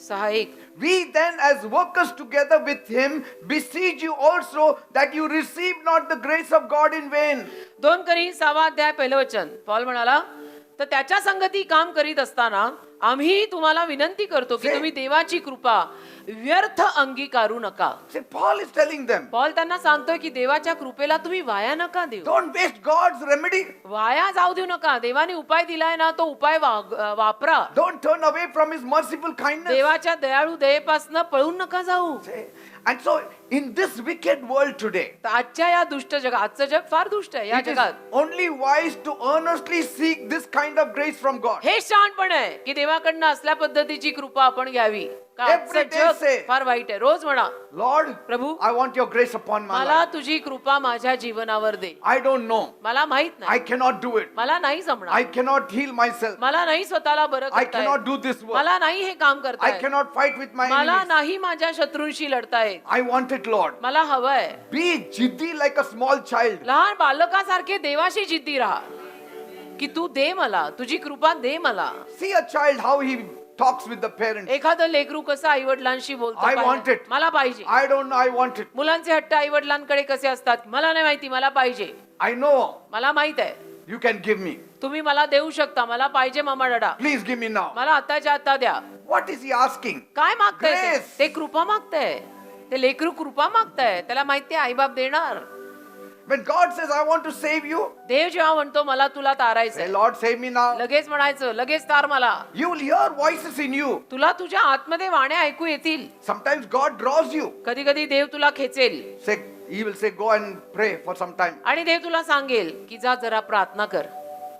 6:1, we then as workers together with Him beseech you also that you receive not the grace of God in vain. 2 करीन 6 अध्याय पहिलं वचन. पॉल म्हणाला, तर त्याच्या संगती काम करीत असताना आम्ही तुम्हाला विनंती करतो की तुम्ही देवाची कृपा व्यर्थ अंगीकारू नका. See, Paul is telling them, Paul त्यांना सांगतोय की देवाच्या कृपेला तुम्ही वाया नका देऊ, don't waste God's remedy. वाया जाऊ देऊ नका. देवाने उपाय दिलाय ना, तो उपाय वापरा. Don't turn away from His merciful kindness. देवाच्या दयाळू दयेपासून पळून नका जाऊ. See? And so, in this wicked world today, तर आजच्या या दुष्ट जगात, आजचं जग फार दुष्ट आहे, या it is जगात only wise to earnestly seek this kind of grace from God. हे शहाणपण आहे की देवाकडनं असल्या पद्धतीची कृपा आपण घ्यावी. का आजचं Every day say, जग फार वाईट आहे. रोज म्हणा, Lord, Prabhu, I want your grace upon my मला life. तुझी कृपा माझ्या जीवनावर दे. I don't know. मला माहित I नाही, cannot do it. मला नाही I जमणार, cannot heal myself. मला नाही स्वतःला बरं I करता cannot येत, do this work. मला नाही हे काम करता I येत, cannot fight with my मला enemies. नाही माझ्या शत्रूंशी लढता येत. I want it, Lord. मला हवंय. Be jiddi like a small child. लहान बालकासारखे देवाशी जिद्दी राहा की तू दे मला, तुझी कृपा दे मला. See a child how he talks with the parents. एखादं लेकरू कसं आई वडिलांशी बोलतो, I पाहिलं? want it. मला पाहिजे. I don't know, I want it. मुलांचे हट्ट आई वडिलांकडे कसे असतात, मला नाही माहिती, मला पाहिजे. I know मला माहित आहे, you can give me. तुम्ही मला देऊ शकता, मला पाहिजे मामा डडा, Please give me now. मला आताच्या आता द्या. What is he asking? काय मागताय ते? Grace. ते कृपा मागताय, ते लेकरू कृपा मागताय. त्याला माहिती आहे आई बाप देणार. When God says, I want to save you, देव जेव्हा म्हणतो मला तुला say, तारायचंय, Lord, save me now. लगेच म्हणायचं, लगेच तार मला. You will hear voices in you. तुला तुझ्या आतमध्ये वाण्या ऐकू येतील. Sometimes God draws you. कधी कधी देव तुला खेचेल Say, He will say, go and pray for some time. आणि देव तुला सांगेल की जा जरा प्रार्थना कर.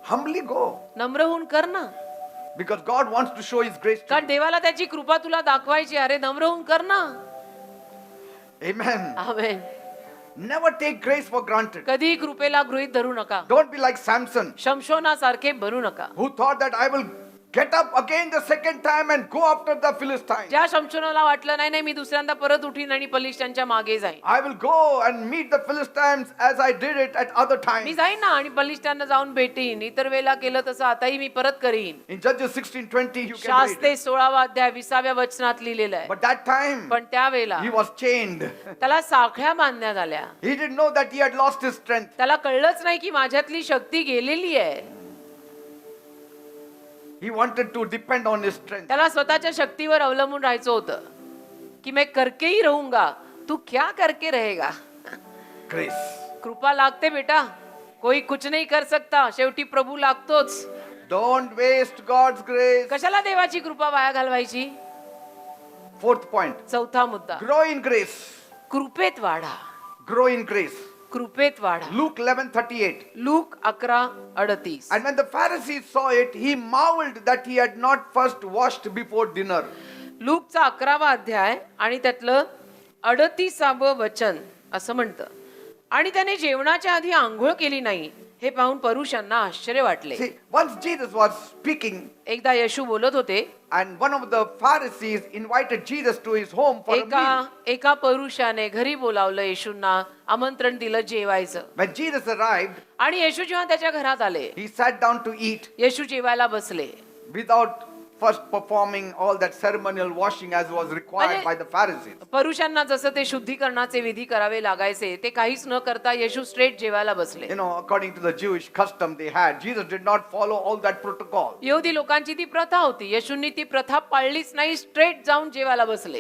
Humbly go. नम्र होऊन कर ना, Because God wants to show His grace to कारण you. देवाला त्याची कृपा तुला दाखवायची. अरे नम्र होऊन कर ना. Amen. Amen. Never take grace for granted. कधी कृपेला गृहीत धरू नका. Don't be like Samson, शमशोनासारखे बनू नका. who thought that I will get up again the second time and go after the Philistines. ज्या शमशोनाला वाटलं नाही नाही मी दुसऱ्यांदा परत उठीन आणि पलिष्ठांच्या मागे जाईन, I will go and meet the Philistines as I did it at other me times. जाईन ना आणि पलिष्ठांना जाऊन भेटीन. इतर वेळेला केलं तसं आताही मी परत करीन. In Judges 16:20 you can शास्त्रे read. 16 अध्याय 20 वचनात लिहिलेलं आहे. But that time पण त्यावेळेला he was chained. त्याला साखळ्या बांधण्यात आल्या. He didn't know that he had lost his strength. त्याला कळलंच नाही की माझ्यातली शक्ती गेलेली आहे. He wanted to depend on his strength. त्याला स्वतःच्या शक्तीवर अवलंबून राहायचं होतं की मैं करके ही रहूंगा, तू क्या करके रहेगा. Grace. कृपा लागते बेटा, कोई कुछ नहीं कर सकता, शेवटी प्रभू लागतोच. Don't waste God's grace. कशाला देवाची कृपा वाया घालवायची. Fourth point. चौथा मुद्दा, Grow in grace. कृपेत वाढा. Grow in grace. कृपेत वाढा. Luke 11:38. Look 11:38. And when the Pharisees saw it, he marveled that he had not first washed before dinner. लूकचा 11वा अध्याय आणि त्यातलं 38 वचन असं म्हणतं, आणि त्याने जेवणाच्या आधी आंघोळ केली नाही हे पाहून परुषांना आश्चर्य वाटले. See, once Jesus was speaking, एकदा येशू बोलत होते, and one of the Pharisees invited Jesus to his home for a meal. एका परुषाने घरी बोलावलं, येशूंना आमंत्रण दिलं जेवायचं. When Jesus arrived, आणि येशू जेव्हा त्याच्या घरात आले, he sat down to eat येशू जेवायला बसले. without first performing all that ceremonial washing as was required by the Pharisees. परुषांना जसं ते शुद्धीकरणाचे विधी करावे लागायचे ते काहीच न करता येशू स्ट्रेट जेवायला बसले. You know, according to the Jewish custom they had, Jesus did not follow all that protocol. यहुदी लोकांची ती प्रथा होती, येशूंनी ती प्रथा पाळलीच नाही, स्ट्रेट जाऊन जेवायला बसले.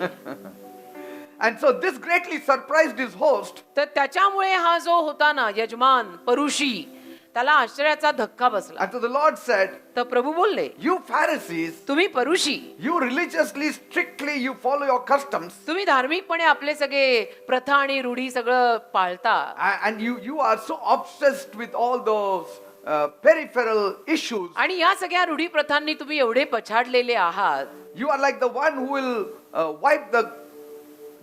And so this greatly surprised his host. तर त्याच्यामुळे हा जो होता ना यजमान परुषी, त्याला आश्चर्याचा धक्का बसला. And so the Lord said, तर प्रभू बोलले, you Pharisees, तुम्ही परुषी, you religiously, strictly, you follow your customs. तुम्ही धार्मिकपणे आपले सगळे प्रथा आणि रूढी सगळं पाळता, And you are so obsessed with all those peripheral issues. आणि या सगळ्या रूढी प्रथांनी तुम्ही एवढे पछाडलेले आहात. You are like the one who will wipe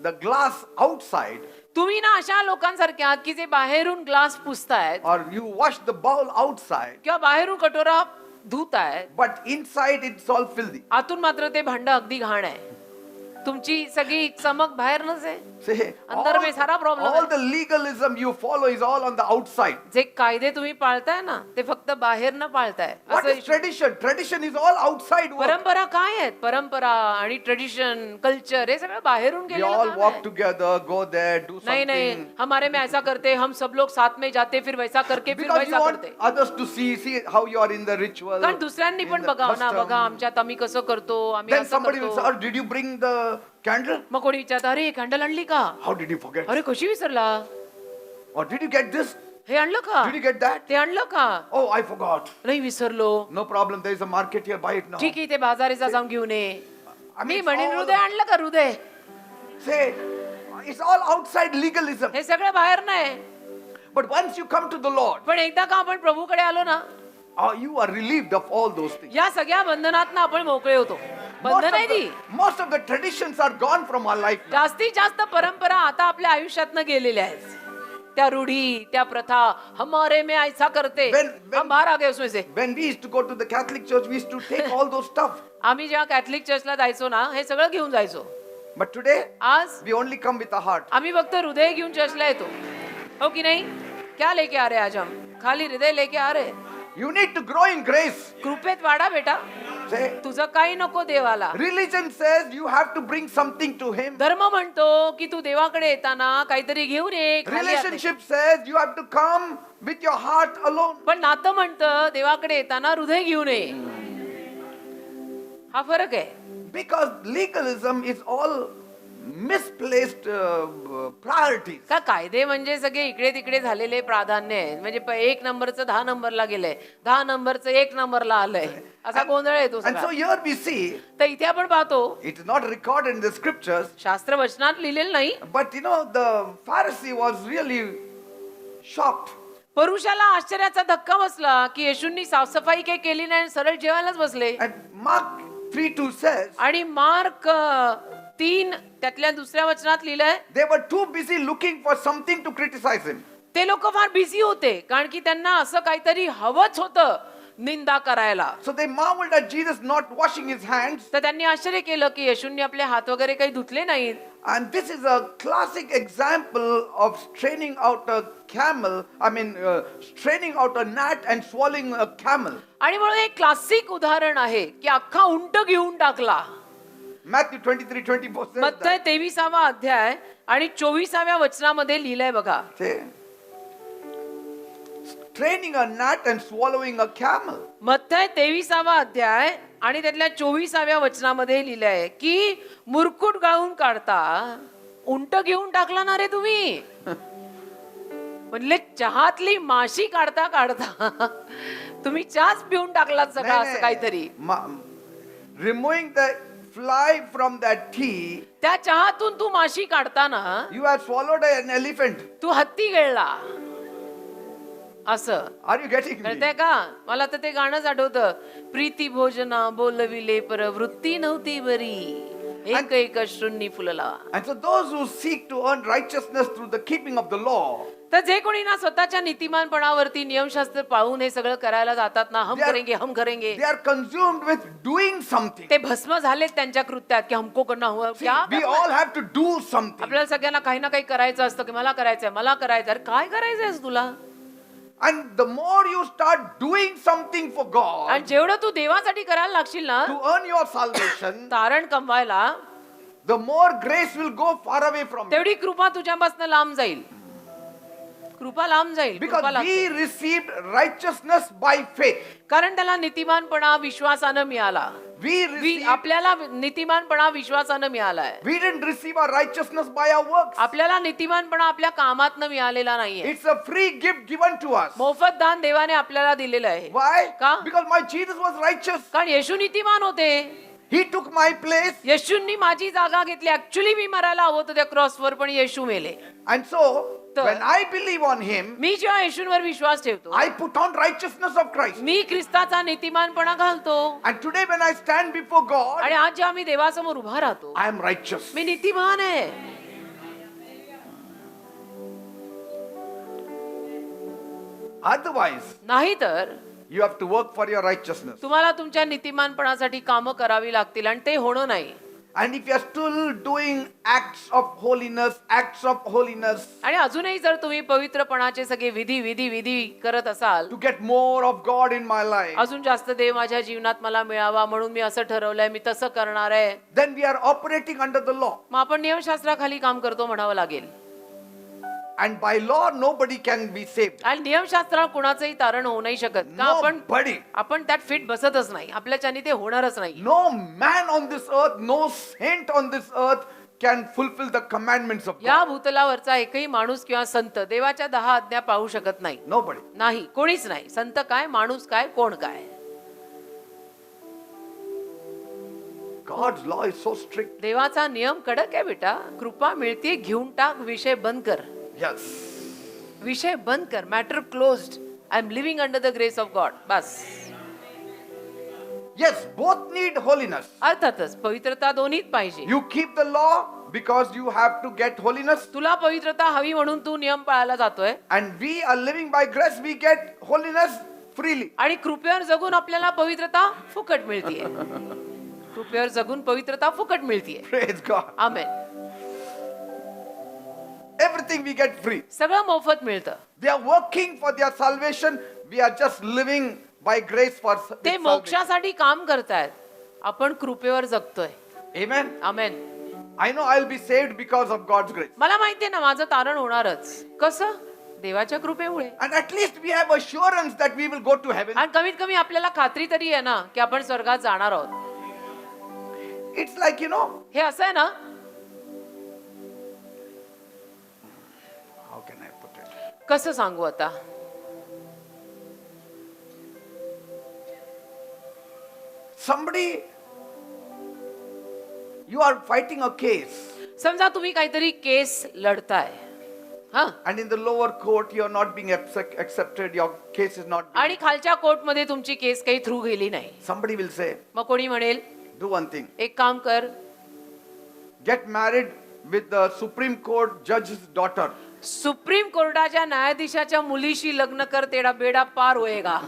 the glass outside, तुम्ही ना अशा लोकांसारखे आहात की जे बाहेरून glass पुसतायत or you wash the bowl outside, किंवा बाहेरून कटोरा धुतायत, but inside it's all filthy. आतून मात्र ते भांड अगदी घाण आहे. तुमची सगळी चमक बाहेरनच आहे, See, अंदर में सारा प्रॉब्लेम all आहे. the legalism you follow is all on the outside. जे कायदे तुम्ही पाळताय ना ते फक्त बाहेर न पाळताय. What is tradition? Tradition is all outside work. परंपरा काय आहेत? परंपरा आणि ट्रेडिशन, कल्चर हे सगळं बाहेरून We गेलेलं all काम walk आहे. together, go there, do नहीं नहीं, something. हमारे में ऐसा करते, हम सब लोग साथ में जाते, फिर वैसा करके फिर Because you वैसा want करते. others to see how you are in the ritual. कारण दुसऱ्यांनी in पण the बघावं ना, custom. बघा आमच्यात आम्ही कसं करतो, आम्ही Then असं somebody will say, करतो. "Oh, did you bring the candle? मग कोणी विचारतं, अरे कॅन्डल आणली का? How did you forget? अरे कशी विसरला? Or did you get this? हे आणलं का? Did you get that? ते आणलं का? Oh, I forgot. नाही विसरलो. No problem. There is a market here. Buy it now." ठीक आहे, ते बाजाराचा जाऊन घेऊन ये. I मी mean, म्हणेन it's हृदय all, आणलं का हृदय? say, it's all outside legalism. हे सगळं बाहेर नाही. But once you come to the Lord, पण एकदा का आपण प्रभूकडे आलो ना, you are relieved of all those things. या सगळ्या बंधनातनं आपण मोकळे होतो. बंधन आहे ती. Most of the traditions are gone from our life now. जास्तीत जास्त परंपरा आता आपल्या आयुष्यातनं गेलेल्या आहेत. त्या रूढी, त्या प्रथा, हमारे में ऐसा करते, हम बाहर आ गए उसमें से. When we used to go to the Catholic Church, we used to take all those stuff. आम्ही जेव्हा कॅथलिक चर्चला जायचो ना, हे सगळं घेऊन जायचो. But today, आज we only come with a heart. आम्ही फक्त हृदय घेऊन चर्चला येतो. हो की नाही? क्या लेके आ रहे आज हम? खाली हृदय लेके आ रहे. You need to grow in grace. कृपेत वाढा बेटा. Say, तुझं काही नको देवाला. religion says you have to bring something to Him. धर्म म्हणतो की तू देवाकडे येताना काहीतरी घेऊन ये. खाली हात नाही. Relationship says you have to come with your heart alone. पण नातं म्हणतं देवाकडे येताना हृदय घेऊन ये. हा फरक आहे. Because legalism is all misplaced priorities. का कायदे म्हणजे सगळे इकडे तिकडे झालेले प्राधान्य आहेत. म्हणजे 1 नंबरचं 10 नंबरला गेलंय, 10 नंबरचं 1 नंबरला आलंय, असा गोंधळ येतो And so सगळा. here we see, तर इथे आपण पाहतो, it is not recorded in the scriptures, शास्त्र वचनात लिहिलेलं नाही, but you know, the Pharisee was really shocked. परुषाला आश्चर्याचा धक्का बसला की येशूंनी साफसफाई काही केली नाही आणि सरळ जेवायलाच बसले. And Mark 3:2 says, आणि मार्क 3 त्यातल्या दुसऱ्या वचनात लिहिलंय, they were too busy looking for something to criticize him. ते लोक फार बिझी होते कारण की त्यांना असं काहीतरी हवंच होतं निंदा करायला. So they marveled at Jesus not washing his hands. तर त्यांनी आश्चर्य केलं की येशूंनी आपले हात वगैरे काही धुतले नाहीत. And this is a classic example of straining out a camel, straining out a gnat and swallowing a camel. आणि म्हणून एक क्लासिक उदाहरण आहे की अख्खा उंट घेऊन टाकला. Matthew 23:24 says मत्तय that. 23वा अध्याय आणि 24व्या वचनामध्ये लिहिलंय बघा. Say, straining a gnat and swallowing a camel. मत्तय 23वा अध्याय आणि त्यातल्या 24व्या वचनामध्ये लिहिलंय की मुरकुट गाळून काढता उंट घेऊन टाकला ना रे तुम्ही. म्हणले चहातली माशी काढता काढता तुम्ही चहाच पिऊन टाकलात सगळं असं काहीतरी. Removing the fly from that tea, त्या चहातून तू माशी काढताना you have swallowed an elephant. तू हत्ती गिळला असं. Are you getting me? कळतंय का? मला तर ते गाणंच आठवतं, प्रीती भोजना बोलविले पर वृत्ती नव्हती बरी. एक एक अश्रूंनी फुलं लावा. And so those who seek to earn righteousness through the keeping of the law, तर जे कोणी ना स्वतःच्या नीतिमानपणावरती नियमशास्त्र पाळून हे सगळं करायला जातात ना, हम They are- करेंगे हम करेंगे, they are consumed with doing something. ते भस्म झालेत त्यांच्या कृत्यात की हमको करना हुआ. See, क्या we करना है? all have to do something. आपल्याला सगळ्यांना काही ना काही करायचं असतं की मला करायचंय मला करायचंय. अरे काय करायचंय तुला? And the more you start doing something for God आणि जेवढं तू देवासाठी करायला लागशील ना, to earn your salvation, तारण कमवायला, the more grace will go far away from you. तेवढी कृपा तुझ्यापासून लांब जाईल. कृपा लांब जाईल. Because कृपा लागते. we received righteousness by faith. कारण त्याला नीतिमानपणा विश्वासानं मिळाला. We आपल्याला नीतिमानपणा विश्वासानं मिळालाय. didn't receive our righteousness by our works. आपल्याला नीतिमानपणा आपल्या कामातनं मिळालेला नाहीये. It's a free gift given to us. मोफत दान देवाने आपल्याला दिलेलं आहे. Why? का? Because my Jesus was righteous. कारण येशू नीतिमान होते. He took my place. येशूंनी माझी जागा घेतली. ऍक्च्युली मी मरायला हवं होतं त्या क्रॉसवर, पण येशू मेले. And so, तर- when I believe on Him, मी जेव्हा येशूंवर विश्वास ठेवतो, I put on righteousness of Christ. मी ख्रिस्ताचा नीतिमानपणा घालतो. And today when I stand before God, आणि आज जेव्हा मी देवासमोर उभा राहतो, I am righteous. मी नीतिमान आहे. Otherwise, नाही तर you have to work for your righteousness. तुम्हाला तुमच्या नीतिमानपणासाठी कामं करावी लागतील आणि ते होणं नाही. And if you are still doing acts of holiness, आणि अजूनही जर तुम्ही पवित्रपणाचे सगळे विधी करत असाल, to get more of God in my life, अजून जास्त देव माझ्या जीवनात मला मिळावा म्हणून मी असं ठरवलंय, मी तसं करणार आहे, then we are operating under the law. मग आपण नियमशास्त्राखाली काम करतो म्हणावं लागेल. And by law, nobody can be saved. आणि नियमशास्त्राला कुणाचंही तारण होऊ नाही शकत का? Nobody. आपण त्यात फिट बसतच नाही. आपल्याच्याने ते होणारच नाही. No man on this earth, no saint on this earth can fulfill the commandments of या God. भूतलावरचा एकही माणूस किंवा संत देवाच्या 10 आज्ञा पाळू शकत नाही. Nobody. नाही, कोणीच नाही. संत काय, माणूस काय, कोण काय. God's law is so strict. देवाचा नियम कडक आहे बेटा. कृपा मिळते, घेऊन टाक, विषय बंद कर. Yes. विषय बंद कर. Matter closed. I am living under the grace of God. बस. Yes, both need holiness. अर्थातच पवित्रता दोन्हीत पाहिजे. You keep the law because you have to get holiness. तुला पवित्रता हवी म्हणून तू नियम पाळायला जातोय. And we are living by grace, we get holiness freely. आणि कृपेवर जगून आपल्याला पवित्रता फुकट मिळतीये. कृपेवर जगून पवित्रता फुकट मिळतीये. Praise God. Amen. Everything we get free. सगळं मोफत मिळतं. They are working for their salvation. We are just living by grace for ते salvation. मोक्षासाठी काम करतायत. आपण कृपेवर जगतोय. Amen. Amen. I know I'll be saved because of God's grace. मला माहितीये ना माझं तारण होणारच. कसं? देवाच्या कृपेमुळे. And at least we have assurance that we will go to heaven. आणि कमीत कमी आपल्याला खात्री तरी आहे ना की आपण स्वर्गात जाणार आहोत. It's like, हे असं आहे ना, how can I put it? कसं सांगू आता. Somebody, you are fighting a case. समजा तुम्ही काहीतरी केस लढताय, हा, And in the lower court, you are not being accepted. Your case is not. आणि खालच्या कोर्टमध्ये तुमची केस काही थ्रू गेली नाही. Somebody will say, मग कोणी म्हणेल do one thing. एक काम कर, Get married with the Supreme Court judge's daughter. Supreme कोर्टाच्या न्यायाधीशाच्या मुलीशी लग्न कर, तेरा बेडा पार होएगा.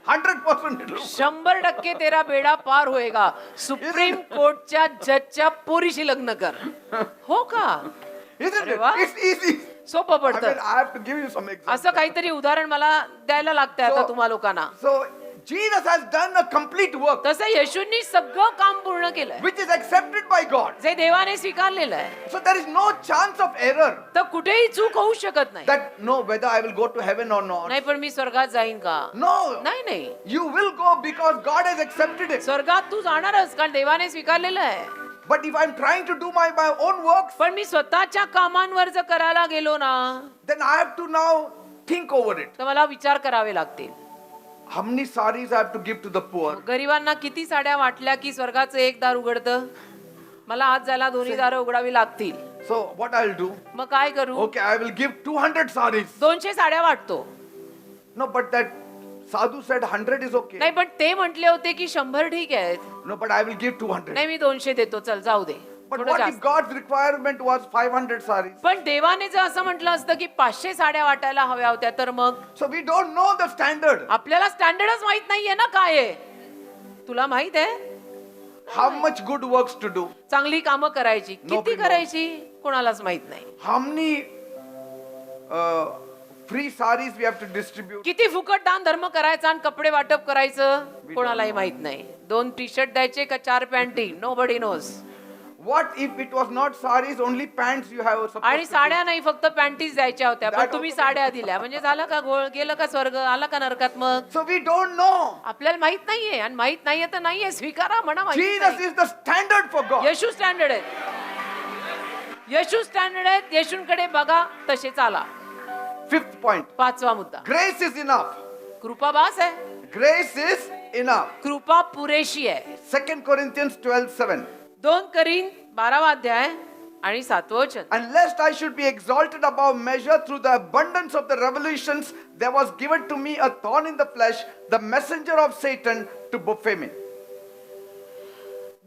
100% it will. 100% तेरा बेडा पार होएगा. सुप्रीम कोर्टच्या जजच्या पोरीशी लग्न कर. हो का? Isn't अरे it? वा. It's easy. सोपं I mean, पडतं. I have to give you some examples. असं काहीतरी उदाहरण मला द्यायला लागतंय आता So- तुम्हा लोकांना. So, Jesus has done a complete work तसं येशूंनी सगळं काम पूर्ण केलंय, which is accepted by God. जे देवाने स्वीकारलेलं आहे. So, there is no chance of error तर कुठेही चूक होऊ शकत नाही. that, no, whether I will go to heaven or not. नाही पण मी स्वर्गात जाईन का? No. नाही नाही, You will go because God has accepted it. स्वर्गात तू जाणारच कारण देवाने स्वीकारलेलं आहे. But if I'm trying to do my own works, पण मी स्वतःच्या कामांवर जर करायला गेलो ना, then I have to now think over it. तर मला विचार करावे लागतील. How many saris I have to give to the poor? गरिबांना किती साड्या वाटल्या की स्वर्गाचं एक दार उघडतं, मला आज जायला दोन्ही दारं उघडावी लागतील. So what I'll do? मग काय करू? Okay, I will give 200 saris. 200 साड्या वाटतो. No, but that sadhu said 100 is okay. नाही पण ते म्हटले होते की 100 ठीक आहेत. No, but I will give 200. नाही मी 200 देतो, चल जाऊ दे. But थोडं what if जास्त. God's requirement was 500 saris? पण देवाने जर असं म्हटलं असतं की 500 साड्या वाटायला हव्या होत्या तर मग So we don't know the standard. आपल्याला स्टँडर्डच माहित नाहीये ना काय आहे. तुला माहित आहे How much good works to do? चांगली कामं करायची किती Nobody knows. करायची कोणालाच माहित नाही. How many free saris we have to distribute? किती फुकट दान धर्म करायचा आणि कपडे वाटप करायचं कोणालाही माहित नाही. 2 टी शर्ट द्यायचे का 4 panty nobody knows. What if it was not saris, only pants you have supposed आणि to साड्या नाही फक्त पॅन्टीज द्यायच्या होत्या पण That तुम्ही also- साड्या दिल्या म्हणजे झालं का गोळ गेलं का स्वर्ग आला का नरकात मग give? So we don't know. आपल्याला माहित नाहीये आणि माहित नाहीये तर नाहीये स्वीकारा म्हणा माहित Jesus नाही. is the standard for God. Yeshu standard आहेत. येशू स्टँडर्ड आहेत. येशूंकडे बघा तसे चाला. Fifth point. 5वा मुद्दा Grace is enough. कृपा बास आहे. Grace is enough. कृपा पुरेशी आहे. 2 Corinthians 12:7. 2 करीन 12वा अध्याय आणि 7वं वचन. And lest I should be exalted above measure through the abundance of the revelations, there was given to me a thorn in the flesh, the messenger of Satan to buffet me.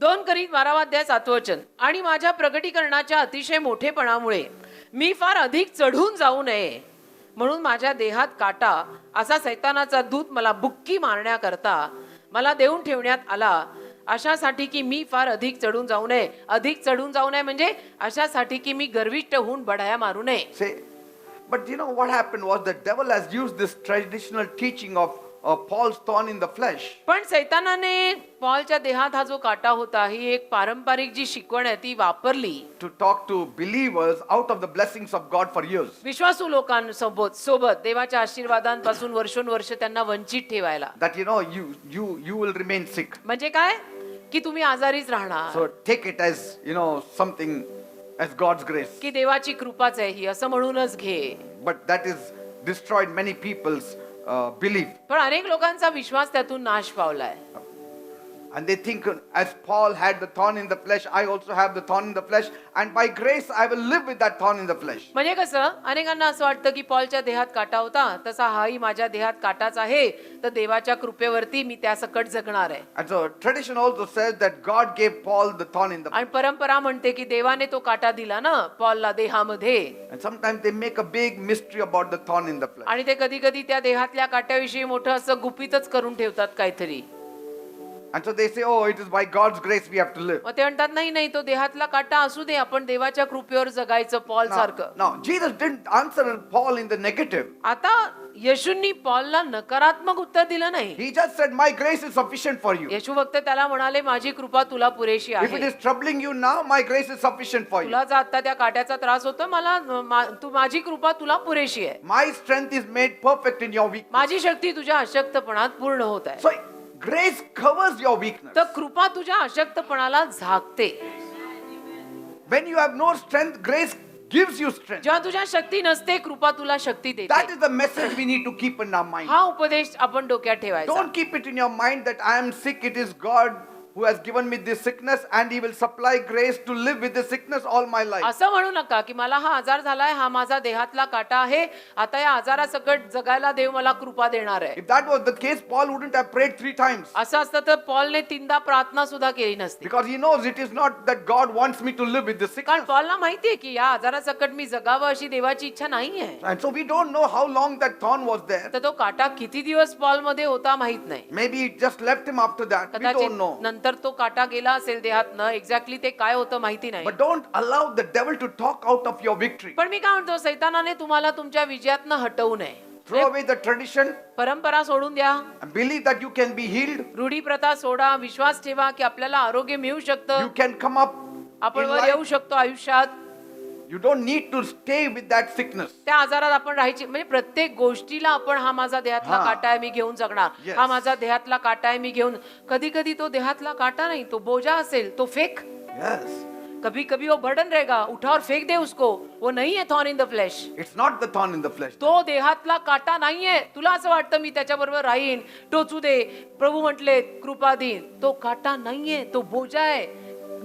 2 करीन 12वा अध्याय 7वं वचन. आणि माझ्या प्रगटीकरणाच्या अतिशय मोठेपणामुळे मी फार अधिक चढून जाऊ नये म्हणून माझ्या देहात काटा असा सैतानाचा दूत मला बुक्की मारण्याकरता मला देऊन ठेवण्यात आला अशासाठी की मी फार अधिक चढून जाऊ नये. अधिक चढून जाऊ नये म्हणजे अशासाठी की मी गर्विष्ठ होऊन बढाया मारू नये. Say, but you know what happened was the devil has used this traditional teaching of Paul's thorn in the flesh. पण सैतानाने पॉलच्या देहात हा जो काटा होता ही एक पारंपरिक जी शिकवण आहे ती वापरली To talk to believers out of the blessings of God for years. विश्वासू लोकांसोबत देवाच्या आशीर्वादांपासून वर्षोनवर्ष त्यांना वंचित ठेवायला. That you will remain sick. म्हणजे काय की तुम्ही आजारीच राहणार So take it as something as God's grace. की देवाची कृपाच आहे ही असं म्हणूनच घे. But that is destroyed many people's belief. पण अनेक लोकांचा विश्वास त्यातून नाश पावलाय. And they think, as Paul had the thorn in the flesh, I also have the thorn in the flesh, and by grace I will live with that thorn in the flesh. म्हणजे कसं अनेकांना असं वाटतं की पॉलच्या देहात काटा होता तसा हाही माझ्या देहात काटाच आहे तर देवाच्या कृपेवरती मी त्या सकट जगणार आहे. And so tradition also says that God gave Paul the thorn in the flesh. आणि परंपरा म्हणते की देवाने तो काटा दिला ना पॉलला देहामध्ये. And sometimes they make a big mystery about the thorn in the flesh. आणि ते कधी कधी त्या देहातल्या काट्याविषयी मोठं असं गुपितच करून ठेवतात काहीतरी. And so they say, oh, it is by God's grace we have to live. मग ते म्हणतात नाही नाही तो देहातला काटा असू दे आपण देवाच्या कृपेवर जगायचं पॉल सारखं. Now, Jesus didn't answer Paul in the negative. आता येशूंनी पॉलला नकारात्मक उत्तर दिलं नाही. He just said, my grace is sufficient for you. येशू फक्त त्याला म्हणाले माझी कृपा तुला पुरेशी If it आहे. is troubling you now, my grace is sufficient for you. तुला जर आता त्या काट्याचा त्रास होतो तू माझी कृपा तुला पुरेशी आहे. My strength is made perfect in your weakness. माझी शक्ती तुझ्या अशक्तपणात पूर्ण होत आहे. So grace covers your weakness. तर कृपा तुझ्या अशक्तपणाला झाकते. When you have no strength, grace gives you strength. जेव्हा तुझ्या शक्ती नसते कृपा तुला शक्ती That देते. is the message we need to keep in our mind. हा उपदेश आपण डोक्यात ठेवायचा. Don't keep it in your mind that I am sick, it is God who has given me this sickness and he will supply grace to live with this sickness all my life. असं म्हणू नका की मला हा आजार झालाय हा माझा देहातला काटा आहे आता या आजारासकट जगायला देव मला कृपा देणार आहे. If that was the case, Paul wouldn't have prayed 3 times. असं असतं तर पॉलने 3दा प्रार्थना सुद्धा केली नसती. Because he knows it is not that God wants me to live with this कारण sickness. पॉलला माहितीये की या आजारासकट मी जगावं अशी देवाची इच्छा नाहीये. And so we don't know how long that thorn was there. तर तो काटा किती दिवस पॉल मध्ये होता माहित नाही. Maybe it just left him after that. We कदाचित don't know. नंतर तो काटा गेला असेल देहातनं एक्झॅक्टली ते काय होतं माहिती नाही. But don't allow the devil to talk out of your victory. पण मी काय म्हणतो सैतानाने तुम्हाला तुमच्या विजयातनं हटवू नये. Throw away the tradition परंपरा सोडून द्या. and believe that you can be healed. रूढी प्रथा सोडा. विश्वास ठेवा की आपल्याला आरोग्य मिळू शकतं. You can come up आपण in वर येऊ life. शकतो आयुष्यात. You don't need to stay with that sickness. त्या आजारात आपण राहायची म्हणजे प्रत्येक गोष्टीला आपण हा माझा देहातला हा. काटा आहे मी घेऊन जगणार. Yes. हा माझा देहातला काटा आहे मी घेऊन. कधी कधी तो देहातला काटा नाही तो बोजा असेल तो फेक. Yes. कभी कभी वो बर्डन रहेगा उठा और फेंक दे उसको. वो नहीं है thorn in the flash. It's not the thorn in the flesh. तो देहातला काटा नाहीये. तुला असं वाटतं मी त्याच्याबरोबर राहीन टोचू दे प्रभू म्हटले कृपा देईन. तो काटा नाहीये तो बोजा आहे.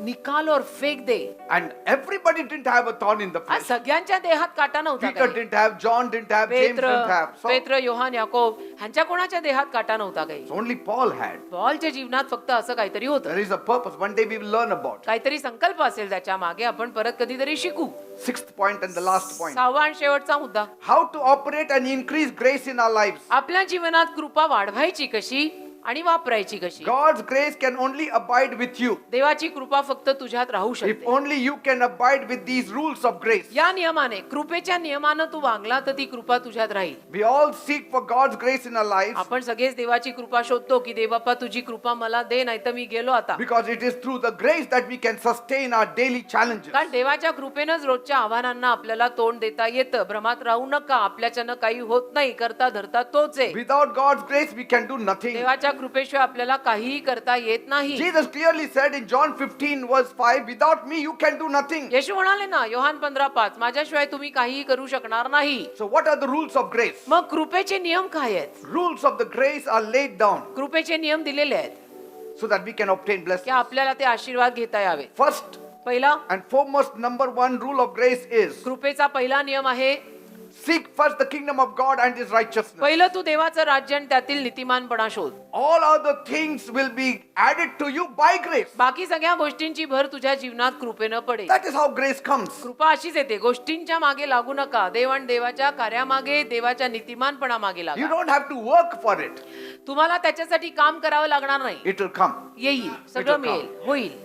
निकाल और fake they. And everybody didn't have a thorn in the आज flesh. सगळ्यांच्या देहात काटा नव्हता Peter काही. didn't have, John didn't have, James didn't have. So पेत्र Yohan Yakob ह्यांच्या कोणाच्या देहात काटा नव्हता काही. only Paul had. पॉलच्या जीवनात फक्त असं काहीतरी होतं. There is a purpose. One day we will learn about. काहीतरी संकल्प असेल त्याच्या मागे, आपण परत कधीतरी शिकू. Sixth point and the last point. 6वा आणि शेवटचा मुद्दा, How to operate and increase grace in our lives. आपल्या जीवनात कृपा वाढवायची कशी आणि वापरायची कशी. God's grace can only abide with you. देवाची कृपा फक्त तुझ्यात राहू If शकते. only you can abide with these rules of grace. या नियमाने, कृपेच्या नियमानं तू वागला तर ती कृपा तुझ्यात राहील. We all seek for God's grace in our lives आपण सगळेच देवाची कृपा शोधतो की देव बाप्पा तुझी कृपा मला दे, नाही तर मी गेलो आता. because it is through the grace that we can sustain our daily challenges. कारण देवाच्या कृपेनंच रोजच्या आव्हानांना आपल्याला तोंड देता येतं. भ्रमात राहू नका, आपल्याच्यानं काही होत नाही, करता धरता तोच आहे. Without God's grace, we can do nothing. देवाच्या कृपेशिवाय आपल्याला काहीही करता येत नाही. Jesus clearly said in John 15 verse 5, without me you can do nothing. येशू म्हणाले ना योहान 15:5, माझ्याशिवाय तुम्ही काहीही करू शकणार नाही. So what are the rules of grace? मग कृपेचे नियम काय आहेत? Rules of the grace are laid down कृपेचे नियम दिलेले आहेत so that we can obtain की blessings. आपल्याला ते आशीर्वाद घेता यावे. First पहिला and foremost number one rule of grace is कृपेचा पहिला नियम आहे, seek first the kingdom of God and his righteousness. पहिलं तू देवाचं राज्य आणि त्यातील नीतिमानपणा शोध. All other things will be added to you by grace. बाकी सगळ्या गोष्टींची भर तुझ्या जीवनात कृपेनं पडेल. That is how grace comes. कृपा अशीच येते. गोष्टींच्या मागे लागू नका, देव आणि देवाच्या कार्यामागे, देवाच्या नीतिमानपणा मागे You लागा. don't have to work for it. तुम्हाला त्याच्यासाठी काम करावं लागणार नाही. It will come. येईल, सगळं come. मिळेल, होईल.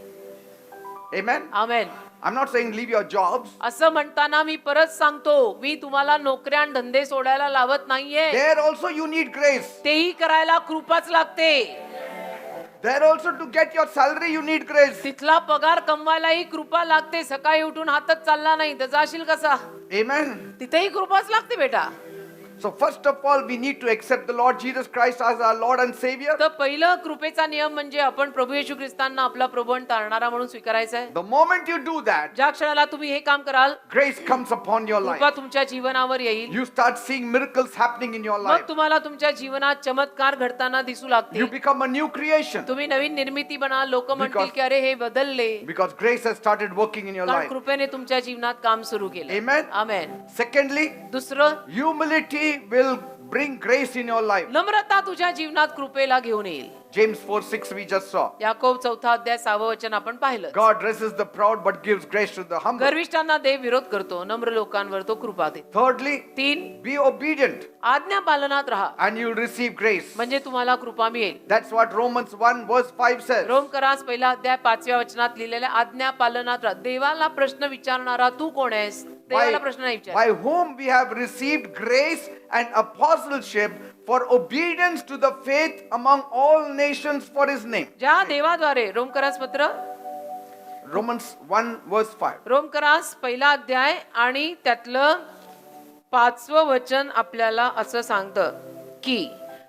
Amen. Amen. I'm not saying leave your jobs. असं म्हणताना मी परत सांगतो, मी तुम्हाला नोकऱ्या आणि धंदे सोडायला लावत नाहीये. There also you need grace. तेही करायला कृपाच लागते. There also to get your salary you need grace. तिथला पगार कमवायलाही कृपा लागते. सकाळी उठून हातच चालला नाही तर जाशील कसा? Amen. तिथेही कृपाच लागते बेटा. So first of all we need to accept the Lord Jesus Christ as our Lord and Savior. तर पहिलं कृपेचा नियम म्हणजे आपण प्रभू येशू ख्रिस्तांना आपला प्रभू आणि तारणारा म्हणून स्वीकारायचा आहे. The moment you do that, ज्या क्षणाला तुम्ही हे काम कराल, grace comes upon your कृपा life. तुमच्या जीवनावर येईल. You start seeing miracles happening in your मग life. तुम्हाला तुमच्या जीवनात चमत्कार घडताना दिसू लागतील. You become a new creation तुम्ही नवीन निर्मिती बना. लोक म्हणतील Because- की अरे हे बदलले, because grace has started working in your कारण life. कृपेने तुमच्या जीवनात काम सुरू केलं. Amen. आमेन. Secondly, दुसरं, humility will bring grace in your life. नम्रता तुझ्या जीवनात कृपेला घेऊन येईल. James 4:6 we just saw. Yakob 4:6 आपण पाहिलं. God resists the proud but gives grace to the humble. गर्विष्ठांना देव विरोध करतो, नम्र लोकांवर तो कृपा देतो. Thirdly, 3, be obedient आज्ञा पालनात राहा and you will receive grace. म्हणजे तुम्हाला कृपा मिळेल. That's what Romans 1 verse 5 says. रोमकरास पहिला अध्याय 5व्या वचनात लिहिलेल्या आज्ञा पालनात राहा. देवाला प्रश्न विचारणारा तू कोण आहेस? देवाला प्रश्न नाही विचार. by whom we have received grace and apostleship for obedience to the faith among all nations for his name. ज्या देवाद्वारे, रोमकरास पत्र Romans 1 verse 5. रोमकरास पहिला अध्याय आणि त्यातलं 5वं वचन आपल्याला असं सांगतं की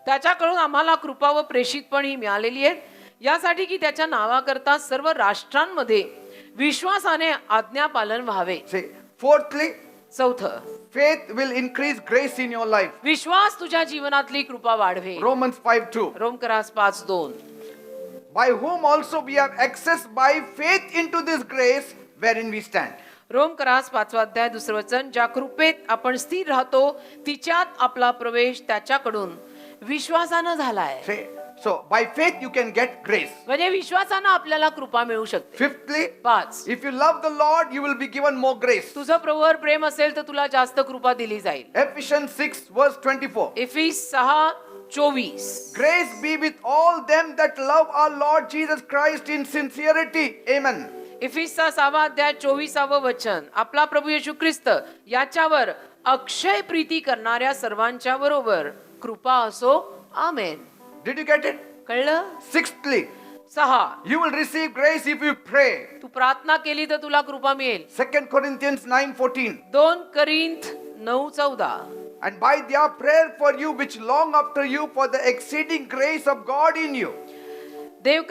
त्याच्याकडून आम्हाला कृपा व प्रेषितपण ही मिळालेली आहे, यासाठी की त्याच्या नावाकरता सर्व राष्ट्रांमध्ये विश्वासाने आज्ञा पालन व्हावे. Say, fourthly, चौथं, faith will increase grace in your life. विश्वास तुझ्या जीवनातली कृपा वाढवे. Romans 5:2. रोमकरास 5:2. By whom also we have access by faith into this grace wherein we stand. रोमकरास 5वा अध्याय 2रं वचन, ज्या कृपेत आपण स्थिर राहतो तिच्यात आपला प्रवेश त्याच्याकडून विश्वासानं झालाय. Say, so by faith you can get grace. म्हणजे विश्वासानं आपल्याला कृपा मिळू शकते. Fifthly, 5, if you love the Lord, you will be given more grace. तुझं प्रभूवर प्रेम असेल तर तुला जास्त कृपा दिली जाईल. Ephesians 6 verse 24. इफिस 6:24. Grace be with all them that love our Lord Jesus Christ in sincerity. Amen. इफिसचा 6वा अध्याय 24वं वचन, आपला प्रभू येशू ख्रिस्त याच्यावर अक्षय प्रीती करणाऱ्या सर्वांच्या बरोबर कृपा असो. आमेन. Did you get it? कळलं? Sixthly, 6, you will receive grace if you pray. तू प्रार्थना केली तर तुला कृपा मिळेल. 2 Corinthians 9:14. 2 Corinth 9:14. And by their prayer for you which long after you for the exceeding grace of God in you. 2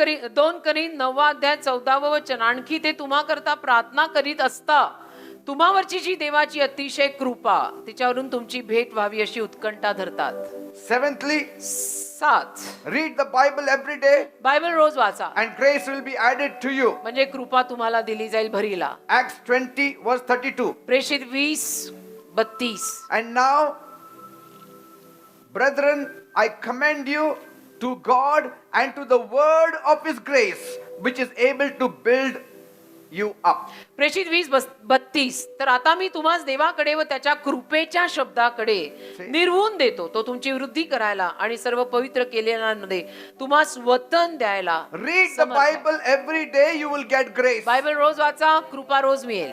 Corinth 9वा अध्याय 14वं वचन, आणखी ते तुम्हा करता प्रार्थना करीत असता तुम्हावरची जी देवाची अतिशय कृपा तिच्यावरून तुमची भेट व्हावी अशी उत्कंठा धरतात. Seventhly, 7. read the Bible every day Bible रोज वाचा and grace will be added to you. म्हणजे कृपा तुम्हाला दिली जाईल भरीला. Acts 20 verse 32. प्रेषित 20:32. And now, brethren, I commend you to God and to the word of his grace, which is able to build you up. प्रेषित 20:32. तर आता मी तुम्हास देवाकडे व त्याच्या कृपेच्या शब्दाकडे निर्वून देतो, तो तुमची वृद्धी करायला आणि सर्व पवित्र केलेल्यांमध्ये तुम्हास वतन द्यायला. Read the Bible every day, you will get grace. Bible रोज वाचा, कृपा रोज मिळेल.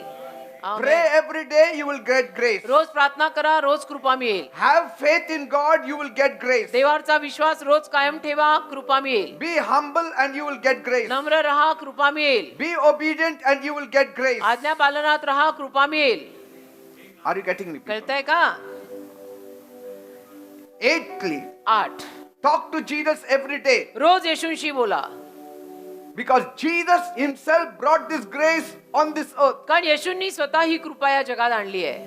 आमेन. Pray every day, you will get grace. रोज प्रार्थना करा, रोज कृपा मिळेल. Have faith in God, you will get grace. देवाचा विश्वास रोज कायम ठेवा, कृपा मिळेल. Be humble and you will get grace. नम्र रहा, कृपा मिळेल. Be obedient and you will get grace. आज्ञा पालनात रहा, कृपा मिळेल. Are you getting me? कळतंय का? Eighthly, 8. talk to Jesus every day. रोज येशूंशी बोला, Because Jesus himself brought this grace on this earth. कारण येशूंनी स्वतः ही कृपा या जगात आणली आहे.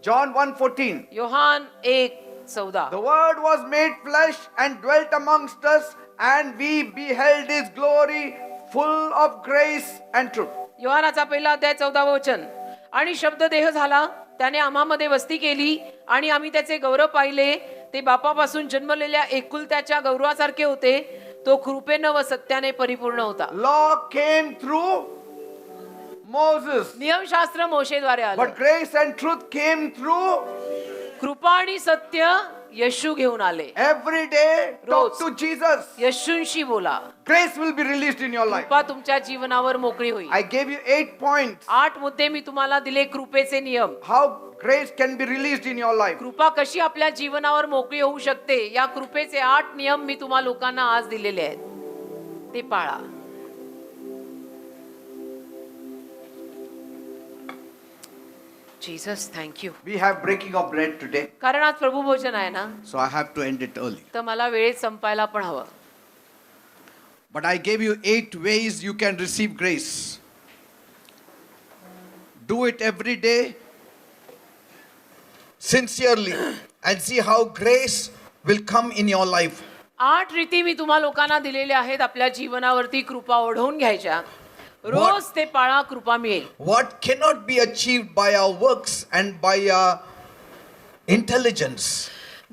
John 1:14. Yohan 1:14. The word was made flesh and dwelt amongst us, and we beheld his glory, full of grace and truth. योहानाचा पहिला अध्याय 14वे वचन. आणि शब्द देह झाला, त्याने आम्हामध्ये वस्ती केली आणि आम्ही त्याचे गौरव पाहिले. ते बापापासून जन्मलेल्या एकुलत्याच्या गौरवासारखे होते. तो कृपेनं व सत्याने परिपूर्ण होता. Law came through Moses, नियमशास्त्र मोशेद्वारे आलं, but grace and truth came through. कृपा आणि सत्य येशू घेऊन आले. Every day, talk rose. to Jesus. येशूंशी बोला, Grace will be released in your life. कृपा तुमच्या जीवनावर मोकळी होईल. I gave you 8 points. 8 मुद्दे मी तुम्हाला दिले कृपेचे नियम. How grace can be released in your life. कृपा कशी आपल्या जीवनावर मोकळी होऊ शकते, या कृपेचे 8 नियम मी तुम्हा लोकांना आज दिलेले आहेत. ते पाळा. Jesus, thank you. We have breaking of bread today, कारण आज प्रभू भोजन आहे ना, so I have to end it early. तर मला वेळेत संपायला पण हवं. But I gave you 8 ways you can receive grace. Do it every day, sincerely, and see how grace will come in your life. 8 रीती मी तुम्हा लोकांना दिलेल्या आहेत आपल्या जीवनावरती कृपा ओढवून घ्यायच्या. रोज ते पाळा, कृपा मिळेल. What cannot be achieved by our works and by our intelligence,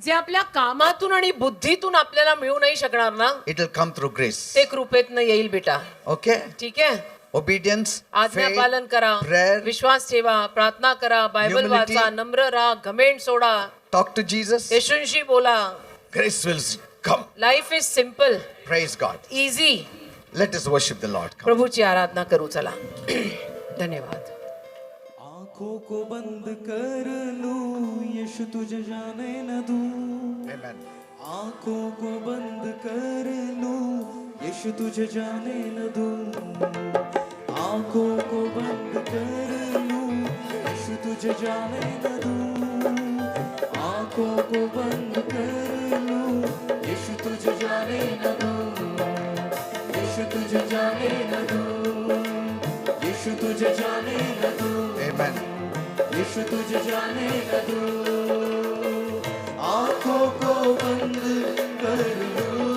जे आपल्या कामातून आणि बुद्धीतून आपल्याला मिळू नाही शकणार ना, it will come through grace. ते कृपेतनं येईल बेटा. Okay? ठीक आहे. Obedience, आज्ञा faith, पालन करा, prayer, विश्वास ठेवा, प्रार्थना करा, बायबल humility. वाचा, नम्र राहा, घमेंड सोडा, talk to Jesus. येशूंशी बोला. Grace will come. Life is simple, Praise God. Easy. Let us worship the Lord. Come. प्रभूची आराधना करू चला. धन्यवाद. आंखों को बंद कर लूं, यीशु तुझे जाने न दूं. Amen. आंखों को बंद कर लूं, यीशु तुझे जाने न दूं. आंखों को बंद कर लूं, यीशु तुझे जाने न दूं. आंखों को बंद कर लूं, यीशु तुझे जाने न दूं. यीशु तुझे जाने न दूं. यीशु तुझे जाने न दूं. Amen. यीशु तुझे जाने न दूं. आंखों को बंद कर लूं.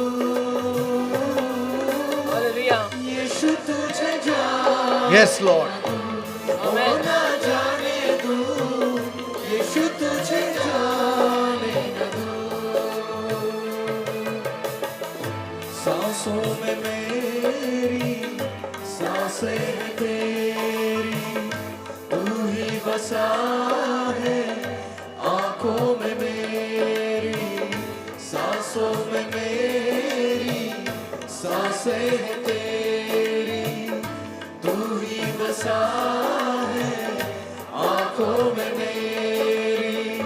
हालेलुया. यीशु तुझे जाने Yes, Lord. आमेन. न जाने दूं. यीशु तुझे जाने न दूं. सांसों में मेरी सांसें हैं तेरी, तू ही बसा है आंखों में मेरी. सांसों में मेरी सांसें हैं तेरी, तू ही बसा है आंखों में मेरी.